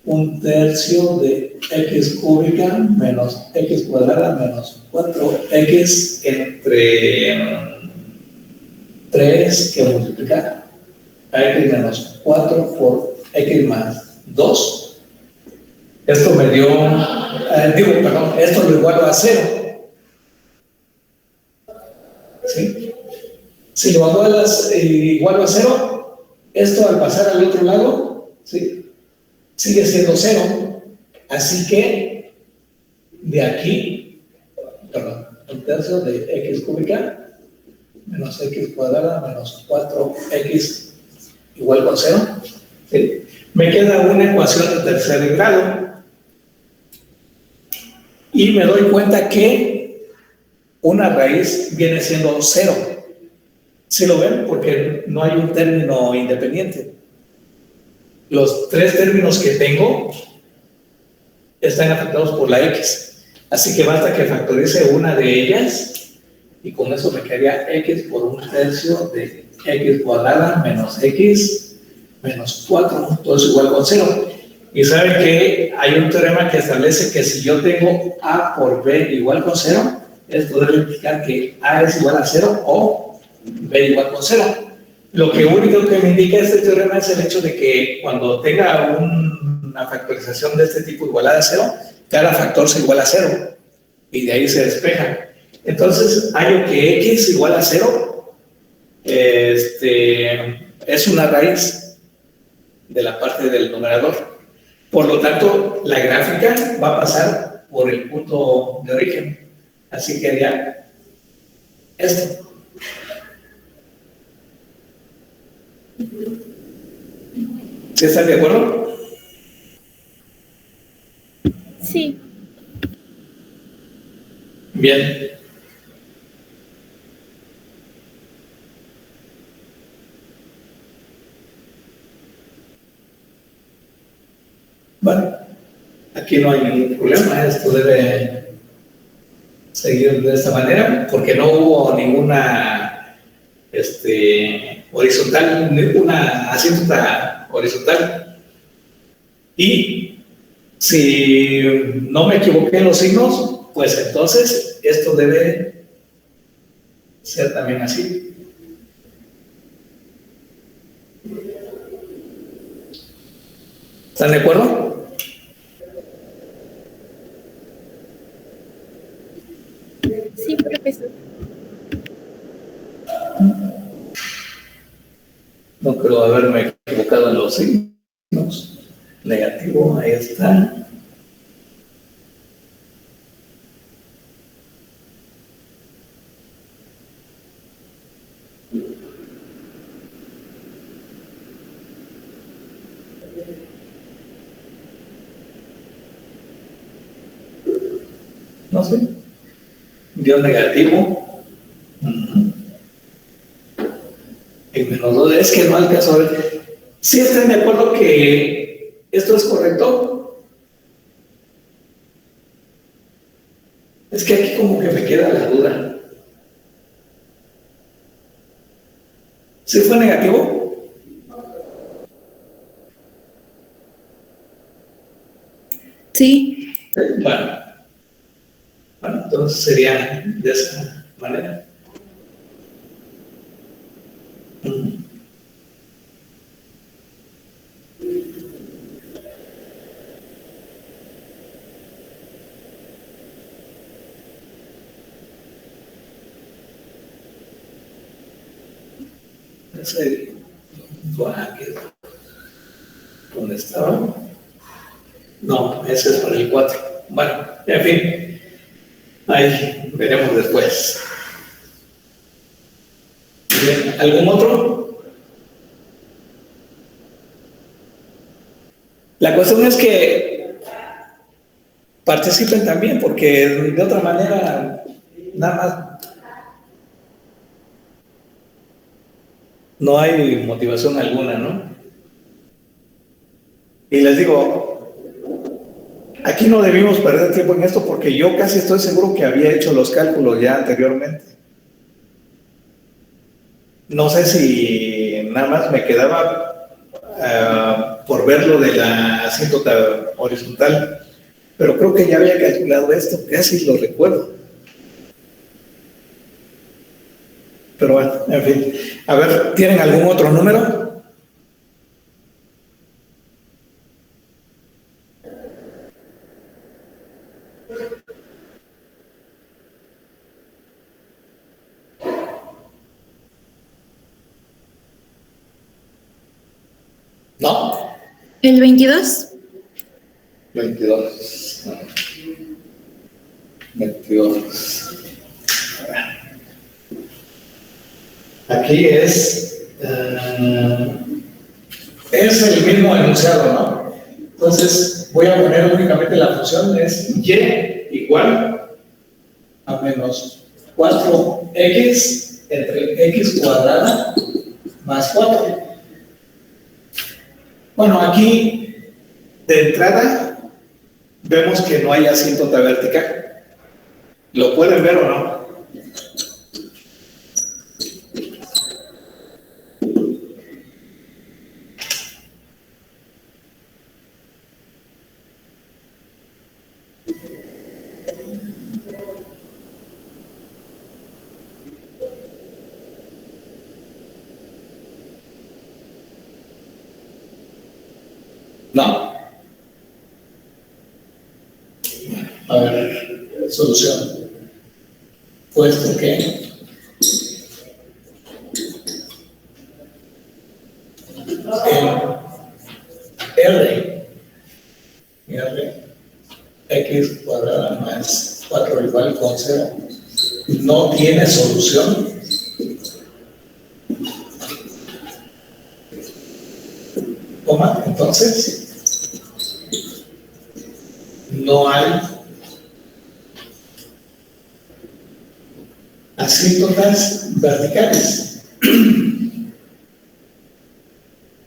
1/3 de x cúbica menos x cuadrada menos 4x entre 3 que multiplica a x menos 4 por x más 2. Esto me dio, esto lo igualo a 0. ¿Sí? Si lo igualo a 0, esto al pasar al otro lado, ¿sí?, sigue siendo 0. Así que de aquí, 1/3 de x cúbica menos x cuadrada menos 4x igual con 0. ¿Sí? Me queda una ecuación de tercer grado y me doy cuenta que una raíz viene siendo 0. ¿Sí lo ven? Porque no hay un término independiente. Los 3 términos que tengo están afectados por la x. Así que basta que factorice una de ellas y con eso me quedaría x por 1/3 de x cuadrada menos x menos 4, todo es igual con 0. Y saben que hay un teorema que establece que si yo tengo a por b igual con 0, esto debe indicar que a es igual a 0 o b igual con 0. Lo que único que me indica este teorema es el hecho de que cuando tenga una factorización de este tipo igualada a 0, cada factor se iguala a 0 y de ahí se despeja. Entonces, hallo que x igual a 0 es una raíz de la parte del numerador. Por lo tanto, la gráfica va a pasar por el punto de origen. Así que haría esto. ¿Sí están de acuerdo? Sí. Bien. Bueno, aquí no hay ningún problema, esto debe seguir de esta manera, porque no hubo ninguna horizontal, ninguna asíntota horizontal. Y si no me equivoqué en los signos, pues entonces esto debe ser también así. ¿Están de acuerdo? Sí, profesor. No creo haberme equivocado en los signos. Negativo, ahí está. No sé. Dio negativo. Y menos 2. Es que no alcanzo a ver. ¿Sí están de acuerdo que esto es correcto? Es que aquí como que me queda la duda. ¿Sí fue negativo? Sí. Bueno, entonces sería de esa manera. ¿Dónde estaba? No, ese es para el 4. Bueno, en fin, ahí veremos después. Bien, ¿algún otro? La cuestión es que participen también, porque de otra manera nada más No hay motivación alguna, ¿no? Y les digo, aquí no debimos perder tiempo en esto porque yo casi estoy seguro que había hecho los cálculos ya anteriormente. No sé si nada más me quedaba por ver lo de la asíntota horizontal, pero creo que ya había calculado esto, casi lo recuerdo. Pero bueno, en fin. A ver, ¿tienen algún otro número? ¿No? ¿El 22? 22. 22. Aquí es el mismo enunciado, ¿no? Entonces voy a poner únicamente la función es y igual a menos 4x entre x cuadrada más 4. Bueno, aquí de entrada vemos que no hay asíntota vertical. ¿Lo pueden ver o no? No. A ver, solución. Puesto que R x cuadrada más 4 igual con 0 no tiene solución. Toma, entonces no hay asíntotas verticales.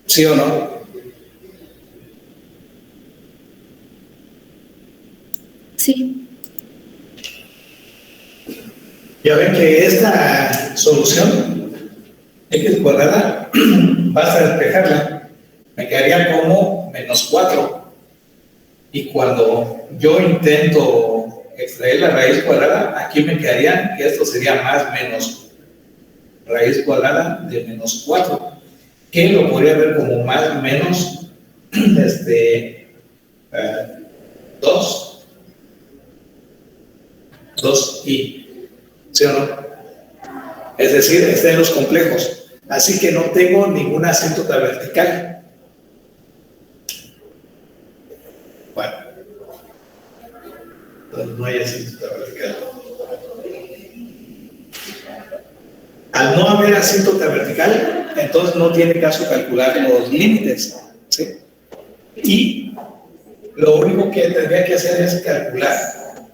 ¿Sí o no? Sí. Ya ven que esta solución x cuadrada basta despejarla, me quedaría como menos 4. Y cuando yo intento extraer la raíz cuadrada, aquí me quedaría que esto sería más menos raíz cuadrada de menos 4, que lo podría ver como más menos 2i, ¿sí o no? Es decir, está en los complejos, así que no tengo ninguna asíntota vertical. Bueno, entonces no hay asíntota vertical. Al no haber asíntota vertical, entonces no tiene caso calcular los límites, ¿sí? Y lo único que tendría que hacer es calcular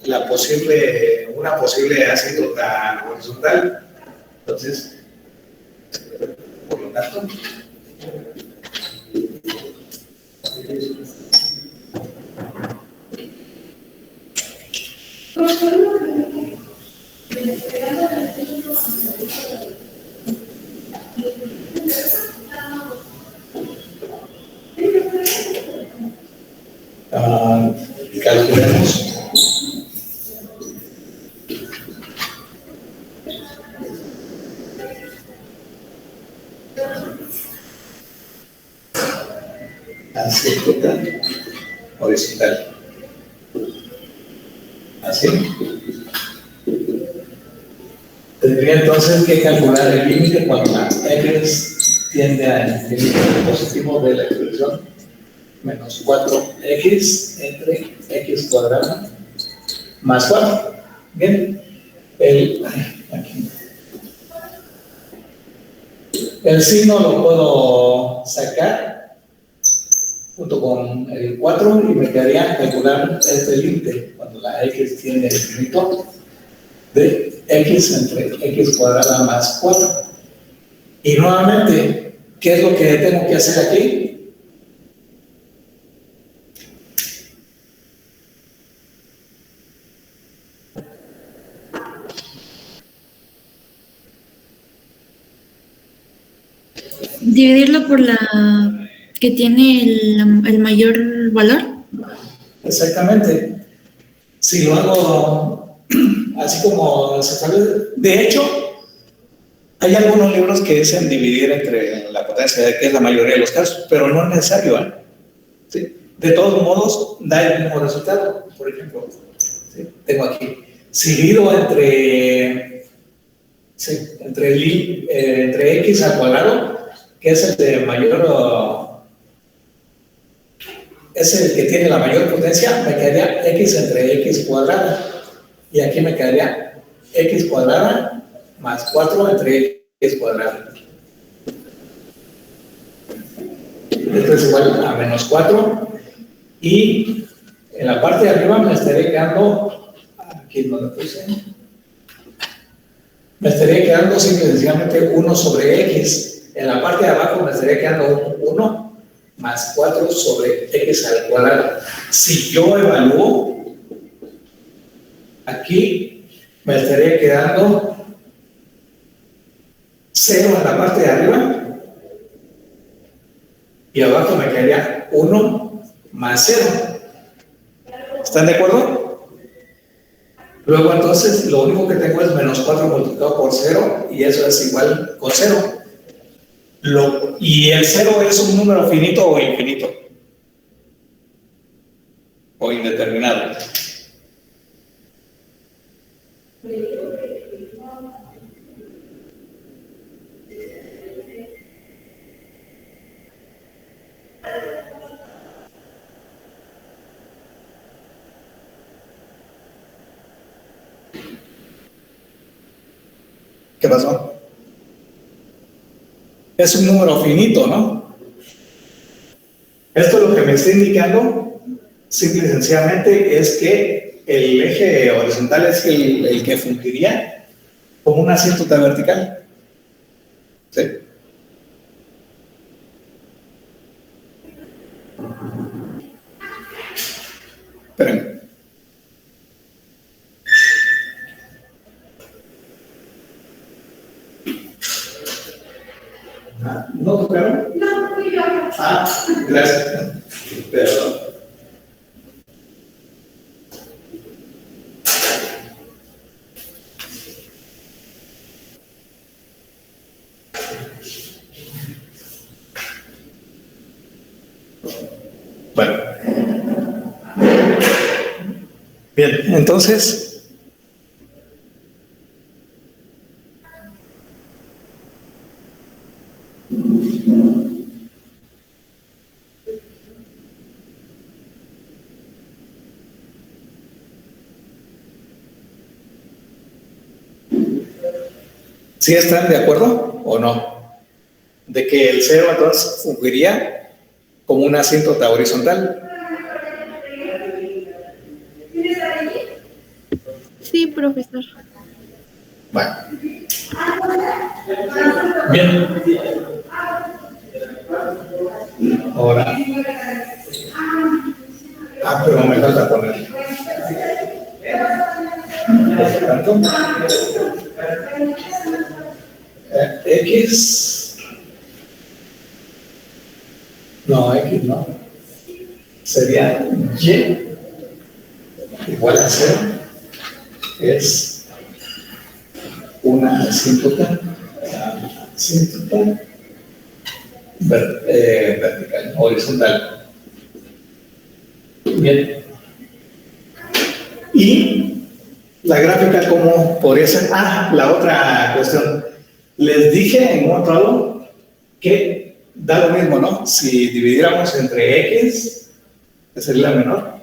una posible asíntota horizontal. Entonces, por lo tanto, calculemos asíntota horizontal. Así. Tendría entonces que calcular el límite cuando la x tiende al límite positivo de la expresión menos 4x entre x cuadrada más 4. Bien, el signo lo puedo sacar junto con el 4 y me quedaría calcular este límite cuando la x tiende al infinito de x entre x cuadrada más 4. Y nuevamente, ¿qué es lo que tengo que hacer aquí? Dividirlo por la que tiene el mayor valor. Exactamente. Si lo hago así como se sabe, de hecho, hay algunos libros que dicen dividir entre la potencia, que es la mayoría de los casos, pero no es necesario, ¿eh? ¿Sí? De todos modos, da el mismo resultado. Por ejemplo, ¿sí? Tengo aquí, si divido entre x al cuadrado, que es el de mayor, es el que tiene la mayor potencia, me quedaría x entre x cuadrada. Y aquí me quedaría x cuadrada más 4 entre x cuadrada. Esto es igual a menos 4. Y en la parte de arriba me estaría quedando, aquí no lo puse, me estaría quedando simple y sencillamente 1 sobre x. En la parte de abajo me estaría quedando 1 más 4 sobre x al cuadrado. Si yo evalúo, aquí me estaría quedando 0 en la parte de arriba y abajo me quedaría 1 más 0. ¿Están de acuerdo? Luego entonces lo único que tengo es menos 4 multiplicado por 0 y eso es igual con 0. Y el 0 es un número finito o infinito o indeterminado. ¿Qué pasó? Es un número finito, ¿no? Esto lo que me está indicando, simple y sencillamente, es que el eje horizontal es el que fungiría como una asíntota vertical. ¿Sí? Espérenme. ¿No tocaron? No, fui yo. Ah, gracias. Perdón. Bueno. Bien, entonces... ¿Sí están de acuerdo o no? De que el 0 entonces fungiría como una asíntota horizontal. Sí, profesor. Bueno. Bien. Ahora. Pero me falta poner. ¿Tanto? X. No, X no. Sería Y igual a 0. Es una asíntota vertical, horizontal. Bien. Y la gráfica, ¿cómo podría ser? La otra cuestión. Les dije en otro lado que da lo mismo, ¿no? Si dividiéramos entre x, que sería la menor,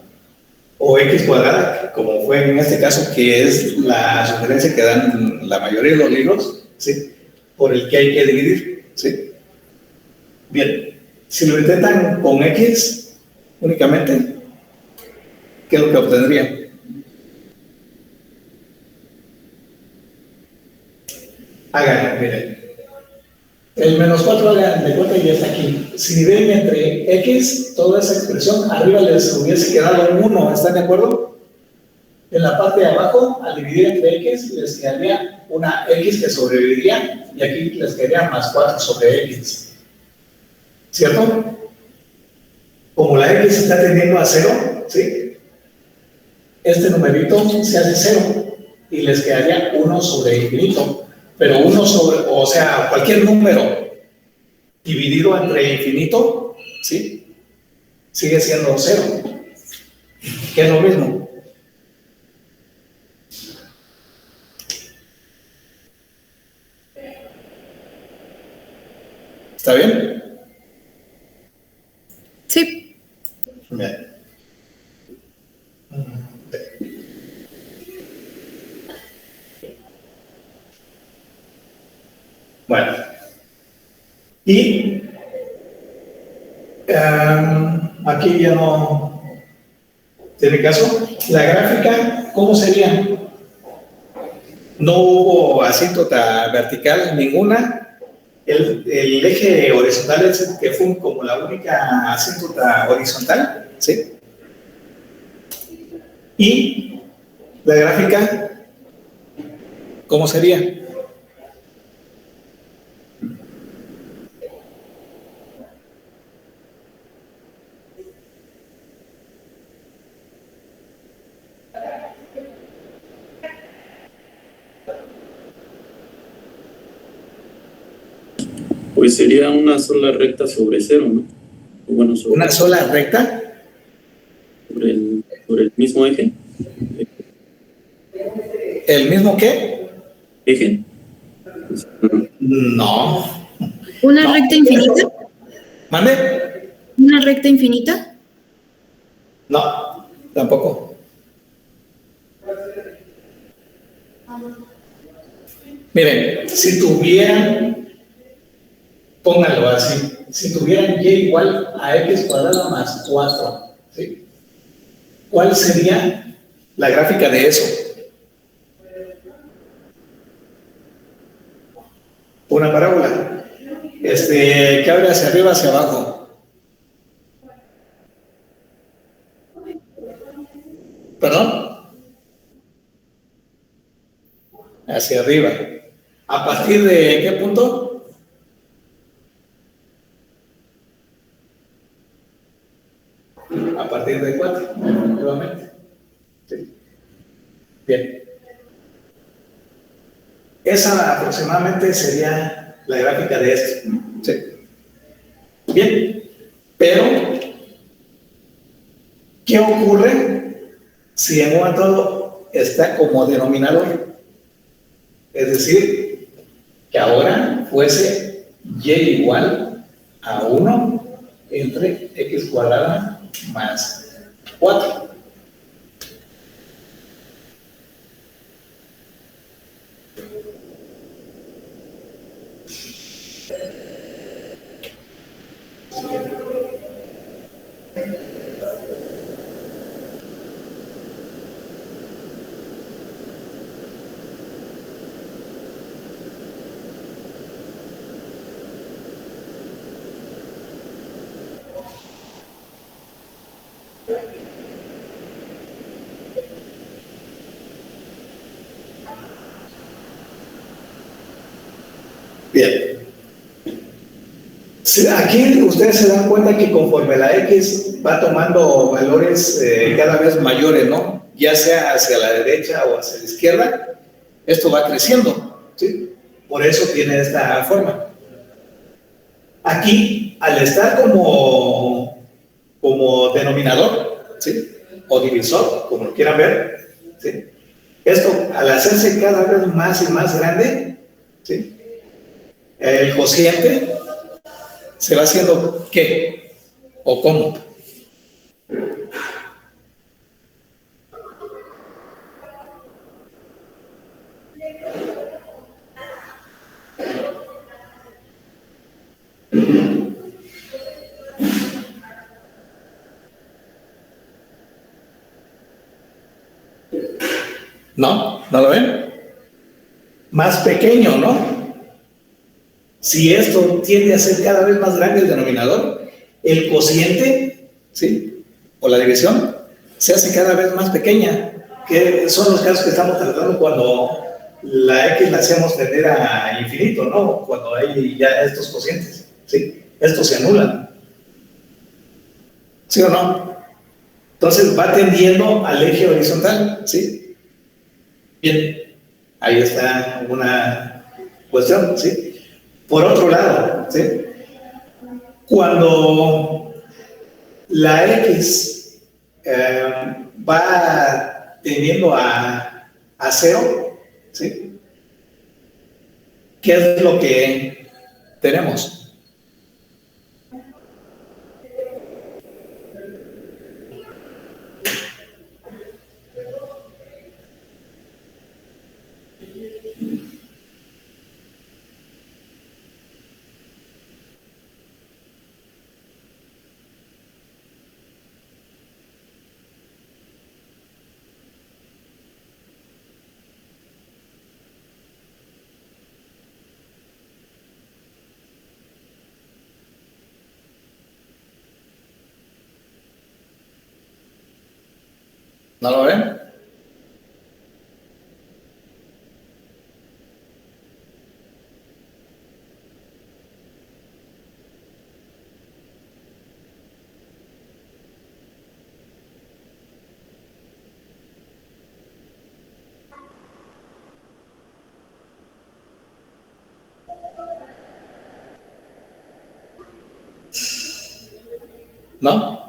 o x cuadrada, como fue en este caso, que es la sugerencia que dan la mayoría de los libros, ¿sí? Por el que hay que dividir, ¿sí? Bien, si lo intentan con x únicamente, ¿qué es lo que obtendrían? Háganlo, miren. El menos 4 hagan de cuenta y ya está aquí. Si dividen entre X, toda esa expresión, arriba les hubiese quedado un 1, ¿están de acuerdo? En la parte de abajo, al dividir entre X, les quedaría una X que sobreviviría, y aquí les quedaría más 4 sobre X. ¿Cierto? Como la X está tendiendo a 0, ¿sí? Este numerito se hace 0, y les quedaría 1 sobre infinito. Pero 1 sobre, o sea, cualquier número dividido entre infinito, ¿sí? Sigue siendo 0, que es lo mismo. ¿Está bien? Sí. Bien. Bueno. Y aquí ya no tiene caso. La gráfica, ¿cómo sería? No hubo asíntota vertical ninguna. El eje horizontal es el que fue como la única asíntota horizontal, ¿sí? Y la gráfica, ¿cómo sería? Pues sería una sola recta sobre 0, ¿no? O bueno, sobre, ¿Una sola recta? sobre el mismo eje. ¿El mismo qué? ¿Eje? No. ¿Una No. recta infinita? ¿Mande? ¿Una recta infinita? No, tampoco. Miren, si tuvieran, pónganlo así, si tuvieran y igual a x cuadrado más 4, ¿sí? ¿Cuál sería la gráfica de eso? Una parábola. Que abre hacia arriba, hacia abajo. ¿Perdón? Hacia arriba. ¿A partir de qué punto? A partir de 4, nuevamente. Sí. Bien. Esa aproximadamente sería la gráfica de esto. Sí. Bien. Pero, ¿qué ocurre si en un momento está como denominador? Es decir, que ahora fuese y igual a 1 entre x cuadrada más 4. Bien. Aquí ustedes se dan cuenta que conforme la X va tomando valores cada vez mayores, ¿no? Ya sea hacia la derecha o hacia la izquierda, esto va creciendo, ¿sí? Por eso tiene esta forma. Aquí, al estar como denominador, ¿sí? O divisor, como lo quieran ver, ¿sí? Esto, al hacerse cada vez más y más grande, ¿sí? El cociente se va haciendo ¿qué? ¿O cómo? ¿No? ¿No lo ven? Más pequeño, ¿no? Si esto tiende a ser cada vez más grande el denominador, el cociente, ¿sí? O la división, se hace cada vez más pequeña, que son los casos que estamos tratando cuando la X la hacemos tender a infinito, ¿no? Cuando hay ya estos cocientes, ¿sí? Estos se anulan. ¿Sí o no? Entonces va tendiendo al eje horizontal, ¿sí? Bien, ahí está una cuestión, ¿sí? Por otro lado, ¿sí? Cuando la X va tendiendo a cero, ¿sí? ¿Qué es lo que tenemos? ¿No lo ven? ¿No?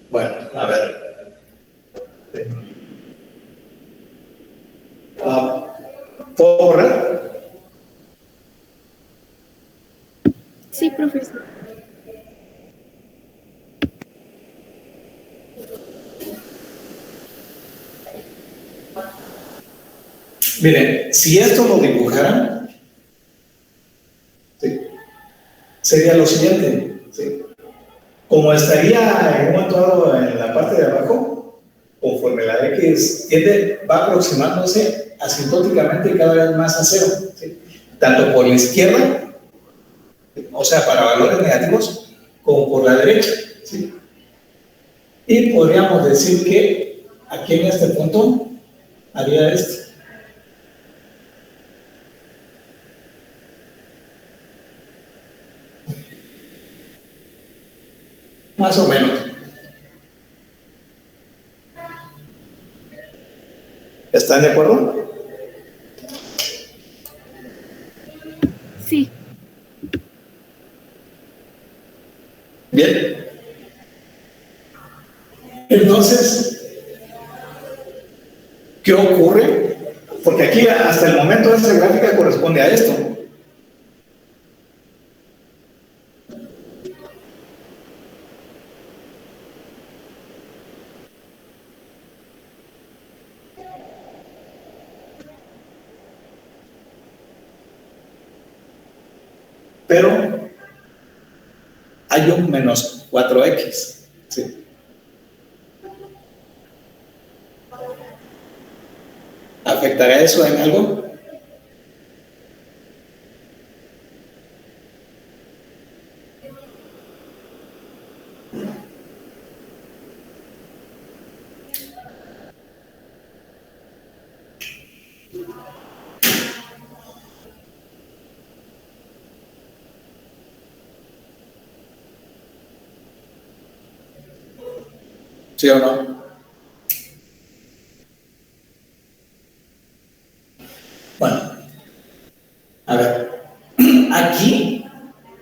Bueno, a ver. ¿Puedo borrar? Sí, profesor. Miren, si esto lo dibujaran, ¿sí? Sería lo siguiente, ¿sí? Como estaría en un momento dado en la parte de abajo, conforme la X tiende, va aproximándose asintóticamente cada vez más a cero, ¿sí? Tanto por la izquierda, o sea, para valores negativos, como por la derecha, ¿sí? Y podríamos decir que aquí en este punto haría esto. Más o menos. ¿Están de acuerdo? Sí. Bien. Entonces, ¿qué ocurre? Porque aquí hasta el momento esta gráfica corresponde a esto. Pero hay un menos 4x, ¿sí? ¿Afectará eso en algo? ¿Sí o no? Bueno, a ver. Aquí,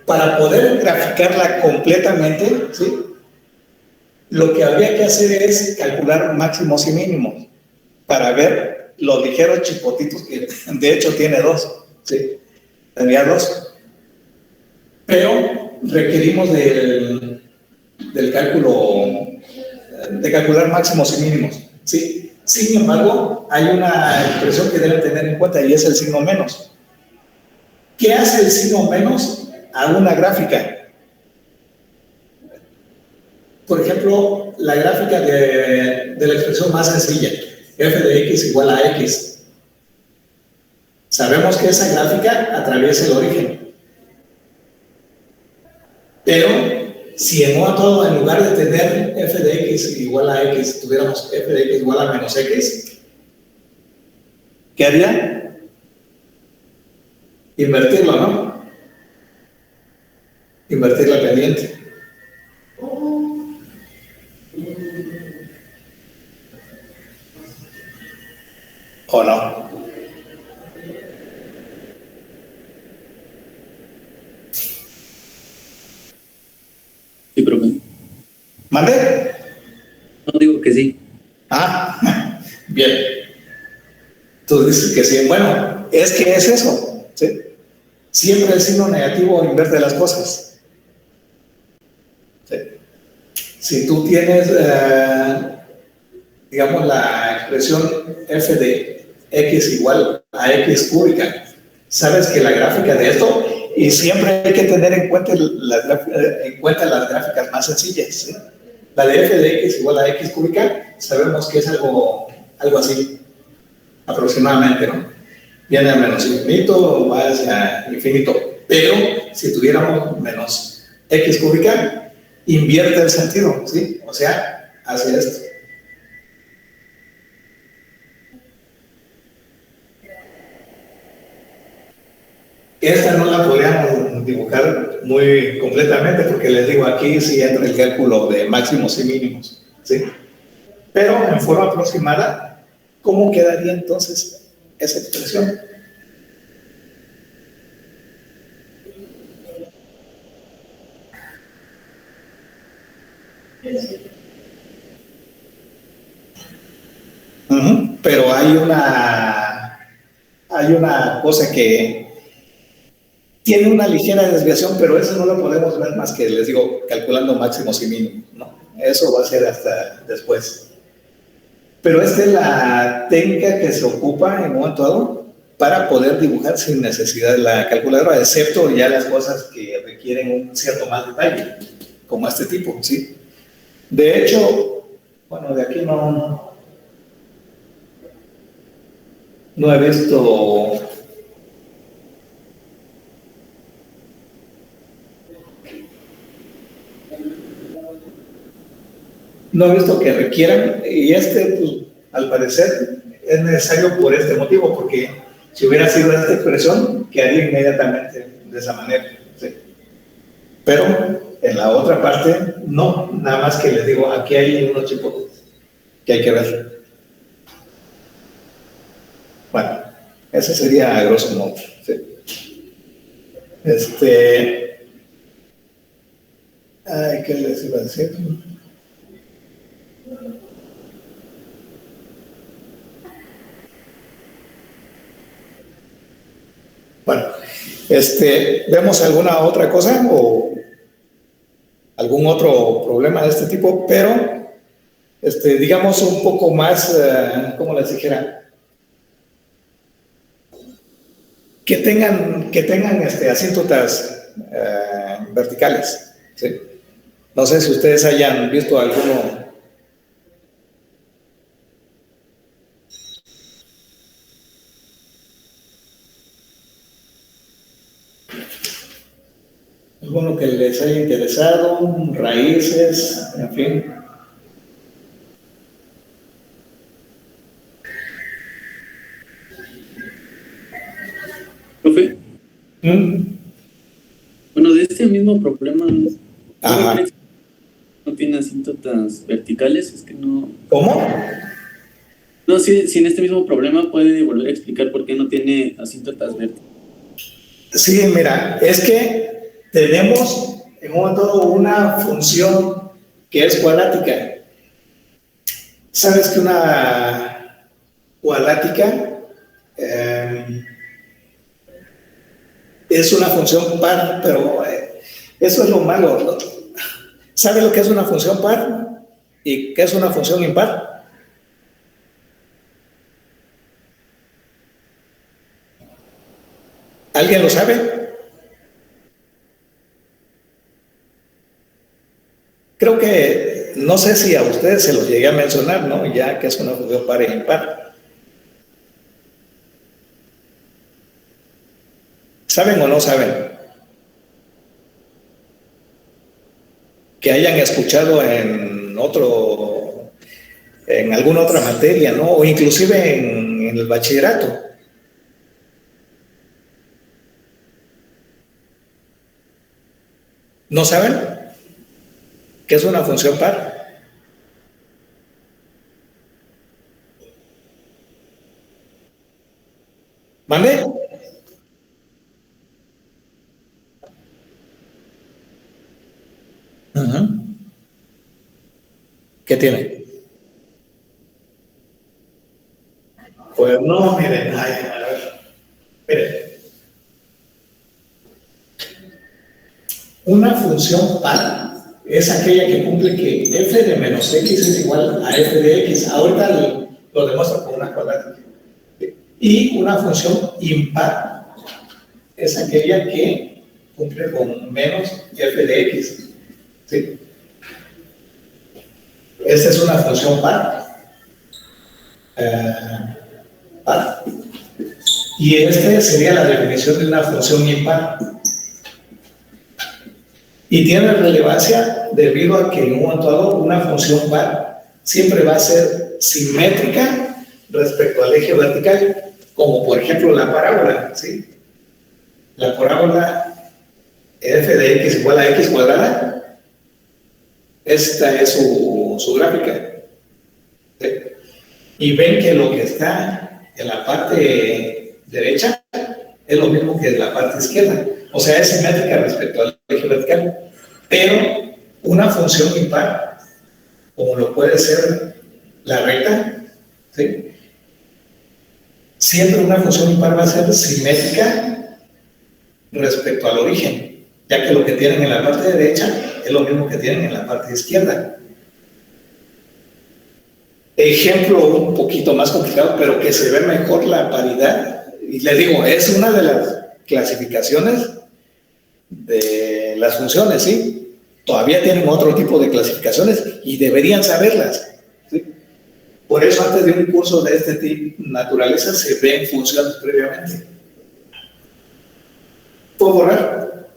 para poder graficarla completamente, ¿sí? lo que habría que hacer es calcular máximos y mínimos para ver los ligeros chipotitos que de hecho tiene dos, ¿sí? Tendría dos. Pero requerimos del cálculo, de calcular máximos y mínimos, ¿sí? Sin embargo, hay una expresión que deben tener en cuenta y es el signo menos. ¿Qué hace el signo menos a una gráfica? Por ejemplo, la gráfica de la expresión más sencilla, f de x igual a x. Sabemos que esa gráfica atraviesa el origen. Pero si en todo, en lugar de tener f de x igual a x, tuviéramos f de x igual a menos x, ¿qué haría? Invertirlo, ¿no? Invertir la pendiente. ¿O no? Sí, profe. ¿Mande? No digo que sí. Ah, bien. Tú dices que sí. Bueno, es que es eso, ¿sí? Siempre el signo negativo invierte las cosas. ¿Sí? Si tú tienes, digamos, la expresión f de x igual a x cúbica, sabes que la gráfica de esto, y siempre hay que tener en cuenta las gráficas más sencillas, ¿sí? La de f de x igual a x cúbica, sabemos que es algo así, aproximadamente, ¿no? Viene a menos infinito o va hacia infinito, pero si tuviéramos menos x cúbica, invierte el sentido, ¿sí? O sea, hace esto. Esta no la podríamos dibujar muy completamente porque les digo, aquí sí entra el cálculo de máximos y mínimos, ¿sí? Pero en forma aproximada, ¿cómo quedaría entonces esa expresión? Pero hay una cosa que tiene una ligera desviación, pero eso no lo podemos ver más que, les digo, calculando máximos y mínimos, ¿no? Eso va a ser hasta después. Pero esta es la técnica que se ocupa en un momento dado para poder dibujar sin necesidad de la calculadora, excepto ya las cosas que requieren un cierto más detalle, como este tipo, ¿sí? De hecho, bueno, de aquí no he visto que requieran, y pues, al parecer es necesario por este motivo, porque si hubiera sido esta expresión, quedaría inmediatamente de esa manera, ¿sí? Pero en la otra parte, no, nada más que les digo, aquí hay unos chipotes que hay que ver. Bueno, ese sería a grosso modo, ¿sí? ¿Qué les iba a decir? Bueno, ¿vemos alguna otra cosa o algún otro problema de este tipo? Pero, digamos un poco más, ¿cómo les dijera? Que tengan asíntotas verticales, ¿sí? No sé si ustedes hayan visto alguno. Alguno que les haya interesado, raíces, en fin. Profe. Bueno, de este mismo problema, no tiene asíntotas verticales, es que no. ¿Cómo? No, si en este mismo problema puede volver a explicar por qué no tiene asíntotas verticales. Sí, mira, es que tenemos en un momento una función que es cuadrática. ¿Sabes que una cuadrática es una función par? Pero eso es lo malo, ¿no? ¿Sabe lo que es una función par y qué es una función impar? ¿Alguien lo sabe? Creo que, no sé si a ustedes se los llegué a mencionar, ¿no? Ya que es una función par e impar. ¿Saben o no saben? Que hayan escuchado en alguna otra materia, ¿no? O inclusive en el bachillerato. ¿No saben qué es una función par? ¿Mande? ¿Qué tiene? Pues no, miren, a ver, miren. Una función par es aquella que cumple que f de menos x es igual a f de x. Ahorita lo demuestro con una cuadrática. Y una función impar es aquella que cumple con menos f de x. ¿Sí? Esta es una función par. Par. Y esta sería la definición de una función impar. Y tiene relevancia debido a que en un momento dado una función par siempre va a ser simétrica respecto al eje vertical, como por ejemplo la parábola, ¿sí? La parábola f de x igual a x cuadrada, esta es su gráfica. ¿Sí? Y ven que lo que está en la parte derecha es lo mismo que en la parte izquierda. O sea, es simétrica respecto al eje vertical. Pero una función impar, como lo puede ser la recta, ¿sí? Siempre una función impar va a ser simétrica respecto al origen, ya que lo que tienen en la parte derecha es lo mismo que tienen en la parte izquierda. Ejemplo un poquito más complicado, pero que se ve mejor la paridad. Y les digo, es una de las clasificaciones de las funciones, ¿sí? Todavía tienen otro tipo de clasificaciones y deberían saberlas, ¿sí? Por eso antes de un curso de este tipo, naturaleza, se ven funciones previamente. ¿Puedo borrar?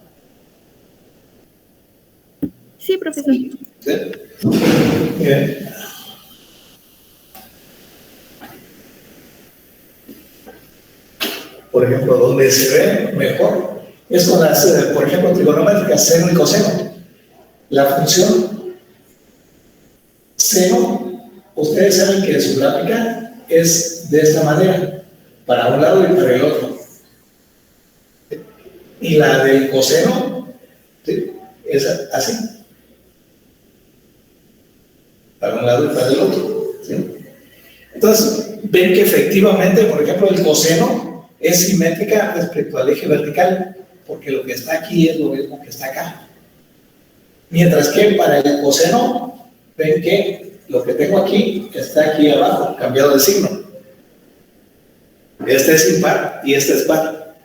Sí, profesor. ¿Sí? Bien. Por ejemplo, donde se ve mejor es con las, por ejemplo, trigonométricas, seno y coseno. La función seno, ustedes saben que su gráfica es de esta manera, para un lado y para el otro. Y la del coseno, ¿sí? Es así, para un lado y para el otro, ¿sí? Entonces, ven que efectivamente, por ejemplo, el coseno es simétrica respecto al eje vertical, porque lo que está aquí es lo mismo que está acá. Mientras que para el coseno, ven que lo que tengo aquí está aquí abajo, cambiado de signo. Este es impar y este es par.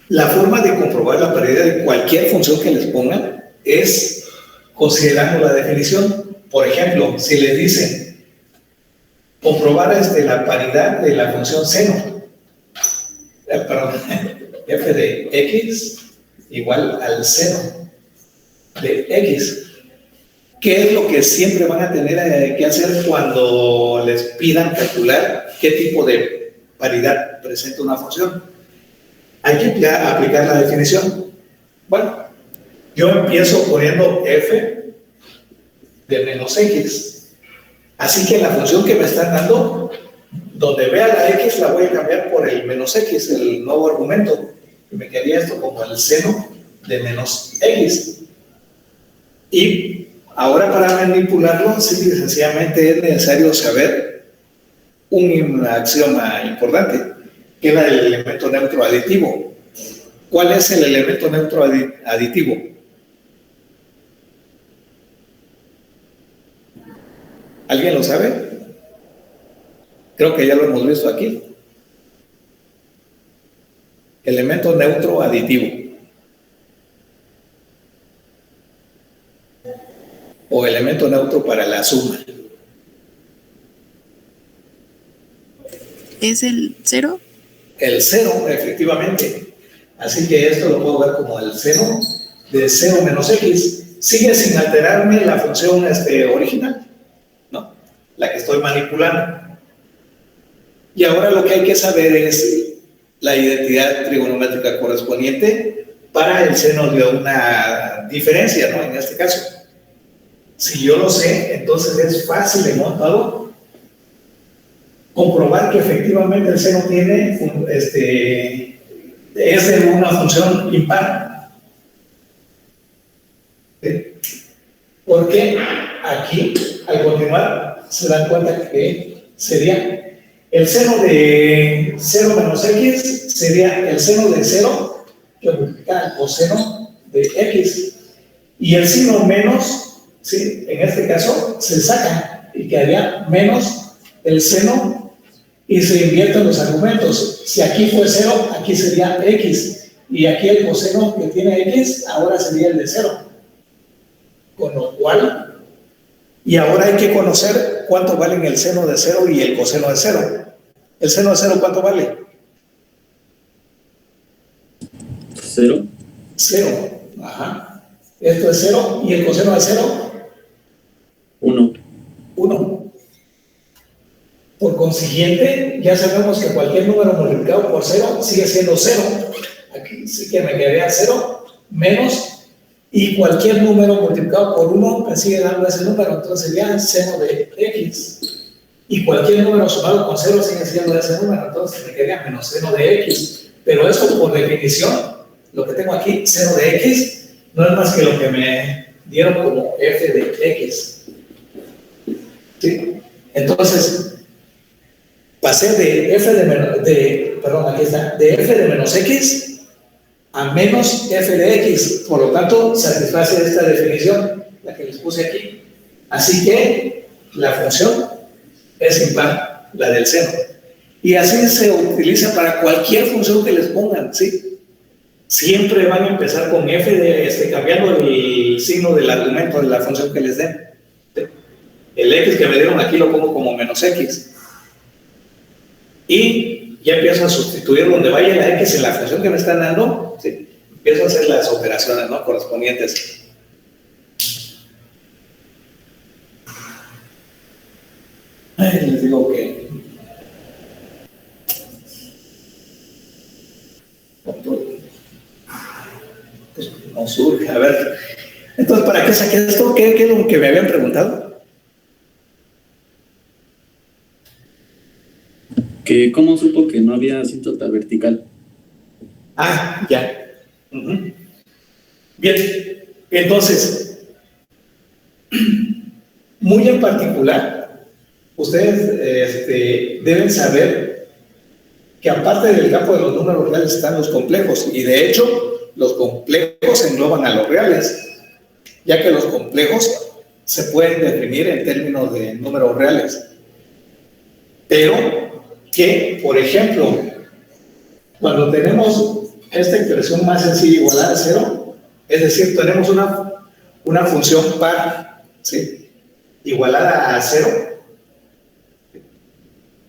La forma de comprobar la paridad de cualquier función que les pongan es considerando la definición. Por ejemplo, si les dicen comprobar la paridad de la función seno, perdón, f de x igual al seno de x. ¿Qué es lo que siempre van a tener que hacer cuando les pidan calcular qué tipo de paridad presenta una función? Hay que aplicar la definición. Bueno, yo empiezo poniendo f de menos x. Así que la función que me están dando, donde vea la x, la voy a cambiar por el menos x, el nuevo argumento. Y me quedaría esto como el seno de menos x. Y Ahora para manipularlo, sí, sencillamente es necesario saber un axioma importante, que es el elemento neutro aditivo. ¿Cuál es el elemento neutro aditivo? ¿Alguien lo sabe? Creo que ya lo hemos visto aquí. Elemento neutro aditivo. O elemento neutro para la suma. ¿Es el 0? El 0, efectivamente. Así que esto lo puedo ver como el seno de 0 menos x. Sigue sin alterarme la función original, ¿no? La que estoy manipulando. Y ahora lo que hay que saber es la identidad trigonométrica correspondiente para el seno de una diferencia, ¿no? En este caso. Si yo lo sé, entonces es fácil de montado comprobar que efectivamente el seno tiene es de una función impar. ¿Sí? Porque aquí, al continuar, se dan cuenta que sería el seno de 0 menos x, sería el seno de 0 que multiplica el coseno de x. Y el signo menos, ¿sí? En este caso, se saca y quedaría menos el seno y se invierten los argumentos. Si aquí fue 0, aquí sería x. Y aquí el coseno que tiene x, ahora sería el de 0. Con lo cual, y ahora hay que conocer cuánto valen el seno de 0 y el coseno de 0. ¿El seno de 0 cuánto vale? 0. 0. Ajá. Esto es 0 y el coseno de 0. 1. 1. Por consiguiente, ya sabemos que cualquier número multiplicado por 0 sigue siendo 0. Aquí sí que me quedaría 0 menos, y cualquier número multiplicado por 1 me sigue dando ese número, entonces sería seno de x. Y cualquier número sumado con 0 sigue siendo ese número, entonces me quedaría menos seno de x. Pero esto, por definición, lo que tengo aquí, seno de x, no es más que lo que me dieron como f de x. ¿Sí? Entonces, pasé de f de menos x a menos f de x. Por lo tanto, satisface esta definición, la que les puse aquí. Así que la función es impar, la del seno. Y así se utiliza para cualquier función que les pongan, ¿sí? Siempre van a empezar con f de, cambiando el signo del argumento de la función que les den. El x que me dieron aquí lo pongo como menos x. Y ya empiezo a sustituir donde vaya la x en la función que me están dando, ¿sí? Empiezo a hacer las operaciones, ¿no?, correspondientes. Les digo que pues no surge. A ver, entonces, ¿para qué saqué esto? ¿Qué es lo que me habían preguntado? Que ¿cómo supo que no había asíntota vertical? Ah, ya. Bien, entonces, muy en particular, ustedes deben saber que aparte del campo de los números reales están los complejos, y de hecho los complejos engloban a los reales, ya que los complejos se pueden definir en términos de números reales. Pero que, por ejemplo, cuando tenemos esta expresión más sencilla igualada a 0, es decir, tenemos una función par, ¿sí?, igualada a 0,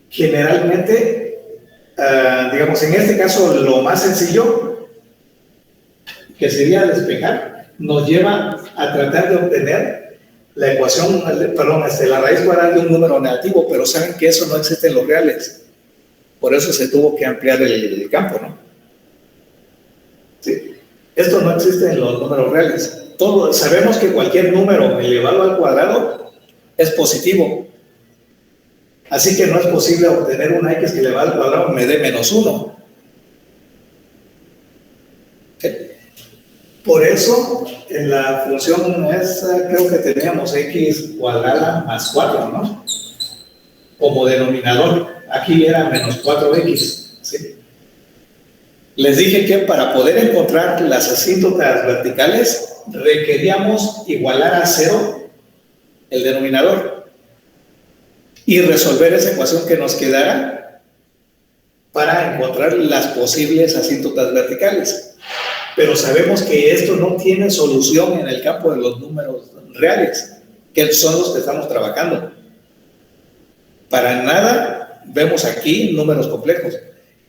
generalmente, digamos, en este caso, lo más sencillo, que sería despejar, nos lleva a tratar de obtener la ecuación, la raíz cuadrada de un número negativo, pero saben que eso no existe en los reales. Por eso se tuvo que ampliar el campo, ¿no? Sí. Esto no existe en los números reales. Sabemos que cualquier número elevado al cuadrado es positivo. Así que no es posible obtener una x que elevada al cuadrado me dé menos 1. ¿Sí? Por eso, en la función esa creo que teníamos x cuadrada más 4, ¿no? Como denominador. Aquí era menos 4x, ¿sí? Les dije que para poder encontrar las asíntotas verticales requeríamos igualar a 0 el denominador y resolver esa ecuación que nos quedara para encontrar las posibles asíntotas verticales. Pero sabemos que esto no tiene solución en el campo de los números reales, que son los que estamos trabajando. Para nada vemos aquí números complejos.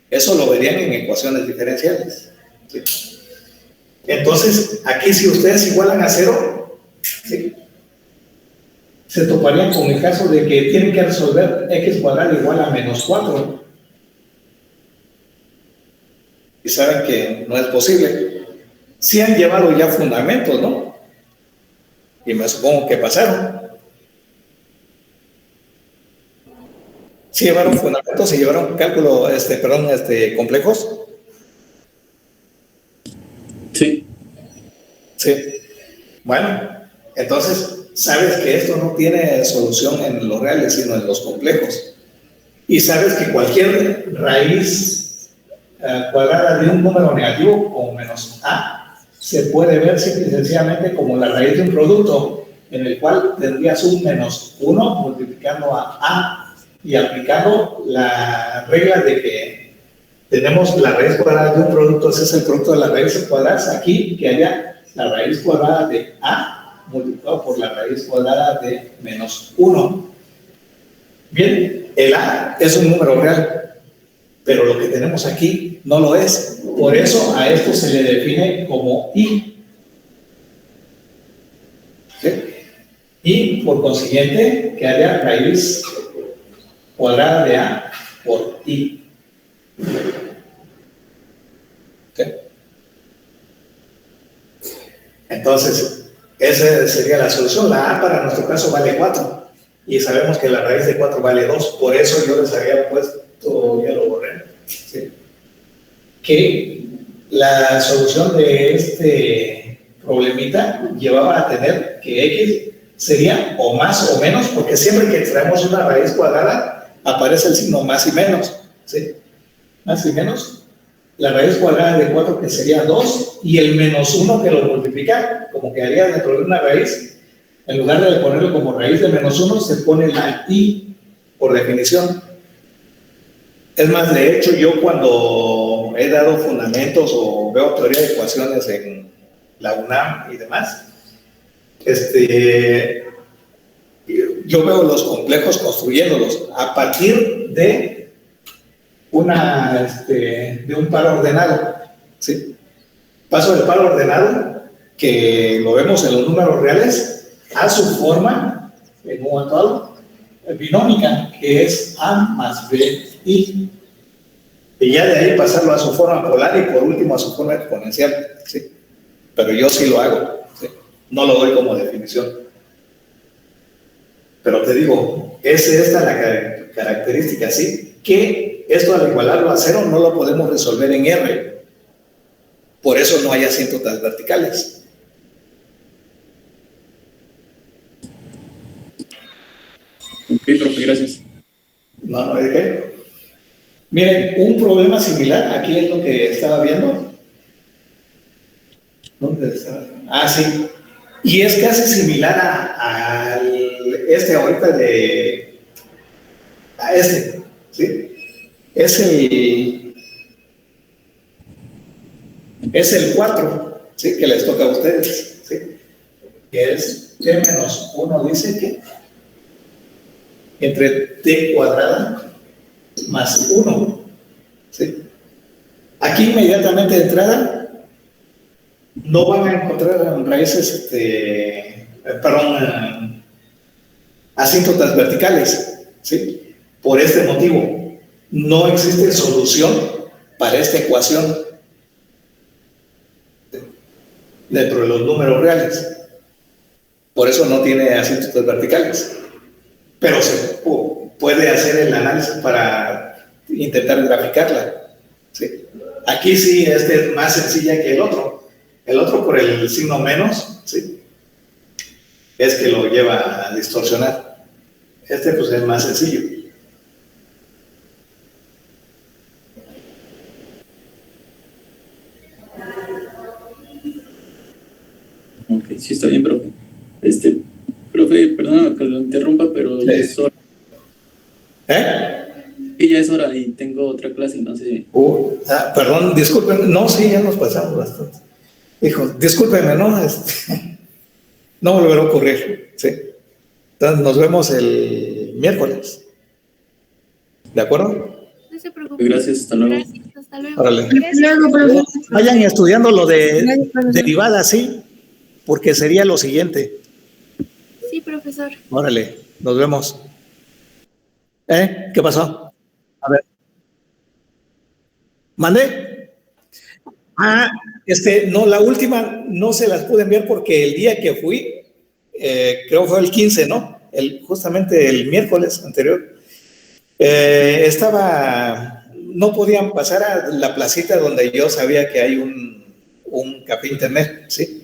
Eso lo verían en ecuaciones diferenciales. ¿Sí? Entonces, aquí si ustedes igualan a 0, ¿sí?, se toparían con el caso de que tienen que resolver x cuadrado igual a menos 4. Y saben que no es posible. Sí han llevado ya fundamentos, ¿no? Y me supongo que pasaron. ¿Sí llevaron fundamentos y llevaron cálculo, complejos? Sí. Sí. Bueno, entonces sabes que esto no tiene solución en los reales, sino en los complejos. Y sabes que cualquier raíz cuadrada de un número negativo como menos a se puede ver simple y sencillamente como la raíz de un producto en el cual tendrías un menos 1 multiplicando a y aplicando la regla de que tenemos la raíz cuadrada de un producto, ese es el producto de las raíces cuadradas, aquí que haya la raíz cuadrada de a multiplicado por la raíz cuadrada de menos 1. Bien, el a es un número real, pero lo que tenemos aquí no lo es. Por eso a esto se le define como i. ¿Sí? Y por consiguiente que haya raíz cuadrada de a por i. ¿Sí? Entonces, esa sería la solución. La a para nuestro caso vale 4 y sabemos que la raíz de 4 vale 2. Por eso yo les había puesto, ya lo borré, ¿sí?, que la solución de este problemita llevaba a tener que x sería o más o menos, porque siempre que extraemos una raíz cuadrada aparece el signo más y menos, ¿sí? Más y menos, la raíz cuadrada de 4 que sería 2 y el menos 1 que lo multiplica, como quedaría dentro de una raíz, en lugar de ponerlo como raíz de menos 1 se pone la i por definición. Es más, de hecho, yo cuando he dado fundamentos o veo teoría de ecuaciones en la UNAM y demás, yo veo los complejos construyéndolos a partir de de un par ordenado, ¿sí? Paso del par ordenado, que lo vemos en los números reales, a su forma, en un momento dado, binómica, que es a más b i. Y ya de ahí pasarlo a su forma polar y por último a su forma exponencial, ¿sí? Pero yo sí lo hago, ¿sí? No lo doy como definición. Pero te digo, es esta la característica, ¿sí? Que esto al igualarlo a 0 no lo podemos resolver en R. Por eso no hay asíntotas verticales. Ok, profe, gracias. No, ¿de qué? Miren, un problema similar, aquí es lo que estaba viendo. ¿Dónde está? Ah, sí. Y es casi similar a ahorita a ¿sí? Es el 4, ¿sí? Que les toca a ustedes, ¿sí? Que es t menos 1, dice que entre t cuadrada más 1, ¿sí? Aquí inmediatamente de entrada no van a encontrar raíces, asíntotas verticales, ¿sí? Por este motivo, no existe solución para esta ecuación dentro de los números reales. Por eso no tiene asíntotas verticales. Pero se puede hacer el análisis para intentar graficarla, ¿sí? Aquí sí, es más sencilla que el otro. El otro por el signo menos, ¿sí? Es que lo lleva a distorsionar. Este pues es más sencillo. Ok, sí está bien, profe. Profe, perdón que lo interrumpa, pero ya es hora. Y ya es hora y tengo otra clase y no sé. Perdón, disculpen. No, sí, ya nos pasamos bastante. Hijo, discúlpenme, ¿no? No volverá a ocurrir, ¿sí? Entonces nos vemos el miércoles. ¿De acuerdo? No se preocupe. Gracias, hasta luego. Gracias, hasta luego. Órale. Luego, profe. Vayan estudiando lo de derivadas, ¿sí? Porque sería lo siguiente. Sí, profesor. Órale, nos vemos. ¿Qué pasó? A ver. ¿Mandé? No, la última no se las pude enviar porque el día que fui, creo fue el 15, ¿no? Justamente el miércoles anterior, no podían pasar a la placita donde yo sabía que hay un café internet, ¿sí?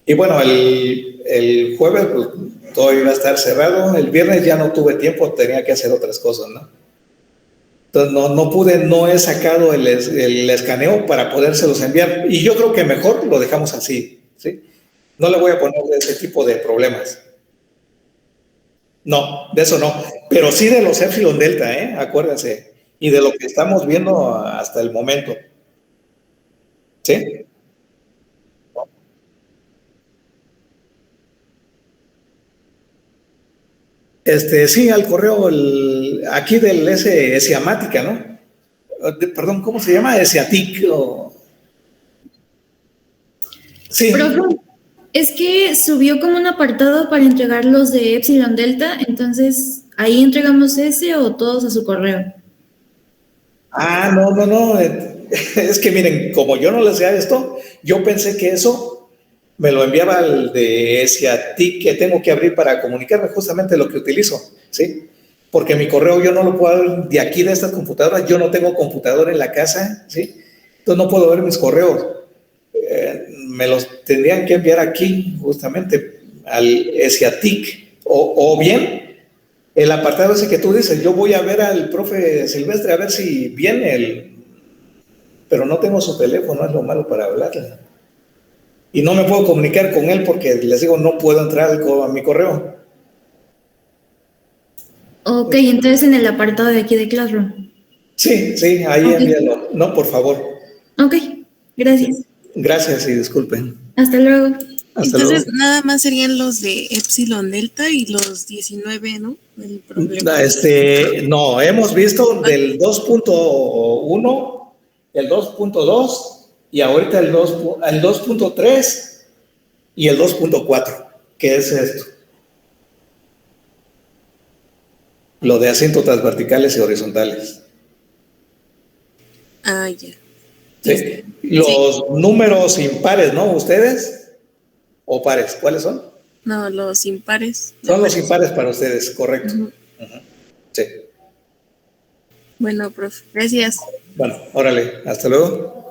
Y bueno, el jueves pues, todo iba a estar cerrado, el viernes ya no tuve tiempo, tenía que hacer otras cosas, ¿no? Entonces no pude, no he sacado el escaneo para podérselos enviar. Y yo creo que mejor lo dejamos así, ¿sí? No le voy a poner ese tipo de problemas. No, de eso no. Pero sí de los Epsilon Delta, acuérdense. Y de lo que estamos viendo hasta el momento. ¿Sí? Sí, al correo aquí del Esiamática, ¿no? Perdón, ¿cómo se llama? Esiatic Sí. Profe, es que subió como un apartado para entregar los de Epsilon Delta, entonces ahí entregamos ese o todos a su correo. No. Es que miren, como yo no les hacía esto, yo pensé que eso me lo enviaba al de Esiatic que tengo que abrir para comunicarme justamente lo que utilizo, ¿sí? Porque mi correo yo no lo puedo ver de aquí de estas computadoras, yo no tengo computadora en la casa, ¿sí? Entonces no puedo ver mis correos. Me los tendrían que enviar aquí justamente al Esiatic o bien el apartado ese que tú dices, yo voy a ver al profe Silvestre a ver si viene pero no tengo su teléfono, es lo malo para hablarle. Y no me puedo comunicar con él porque les digo, no puedo entrar a mi correo. Ok, entonces en el apartado de aquí de Classroom. Sí, ahí okay. Envíalo. No, por favor. Ok, gracias. Gracias y disculpen. Hasta luego. Entonces, nada más serían los de Epsilon Delta y los 19, ¿no? El problema. No, hemos visto del 2.1, el 2.2 y ahorita el 2.3 y el 2.4. ¿Qué es esto? Lo de asíntotas verticales y horizontales. Ah, ya. ¿Sí? Los números impares, ¿no? ¿Ustedes? ¿O pares? ¿Cuáles son? No, los impares. Son los impares para ustedes, correcto. Sí. Bueno, profe, gracias. Bueno, órale, hasta luego.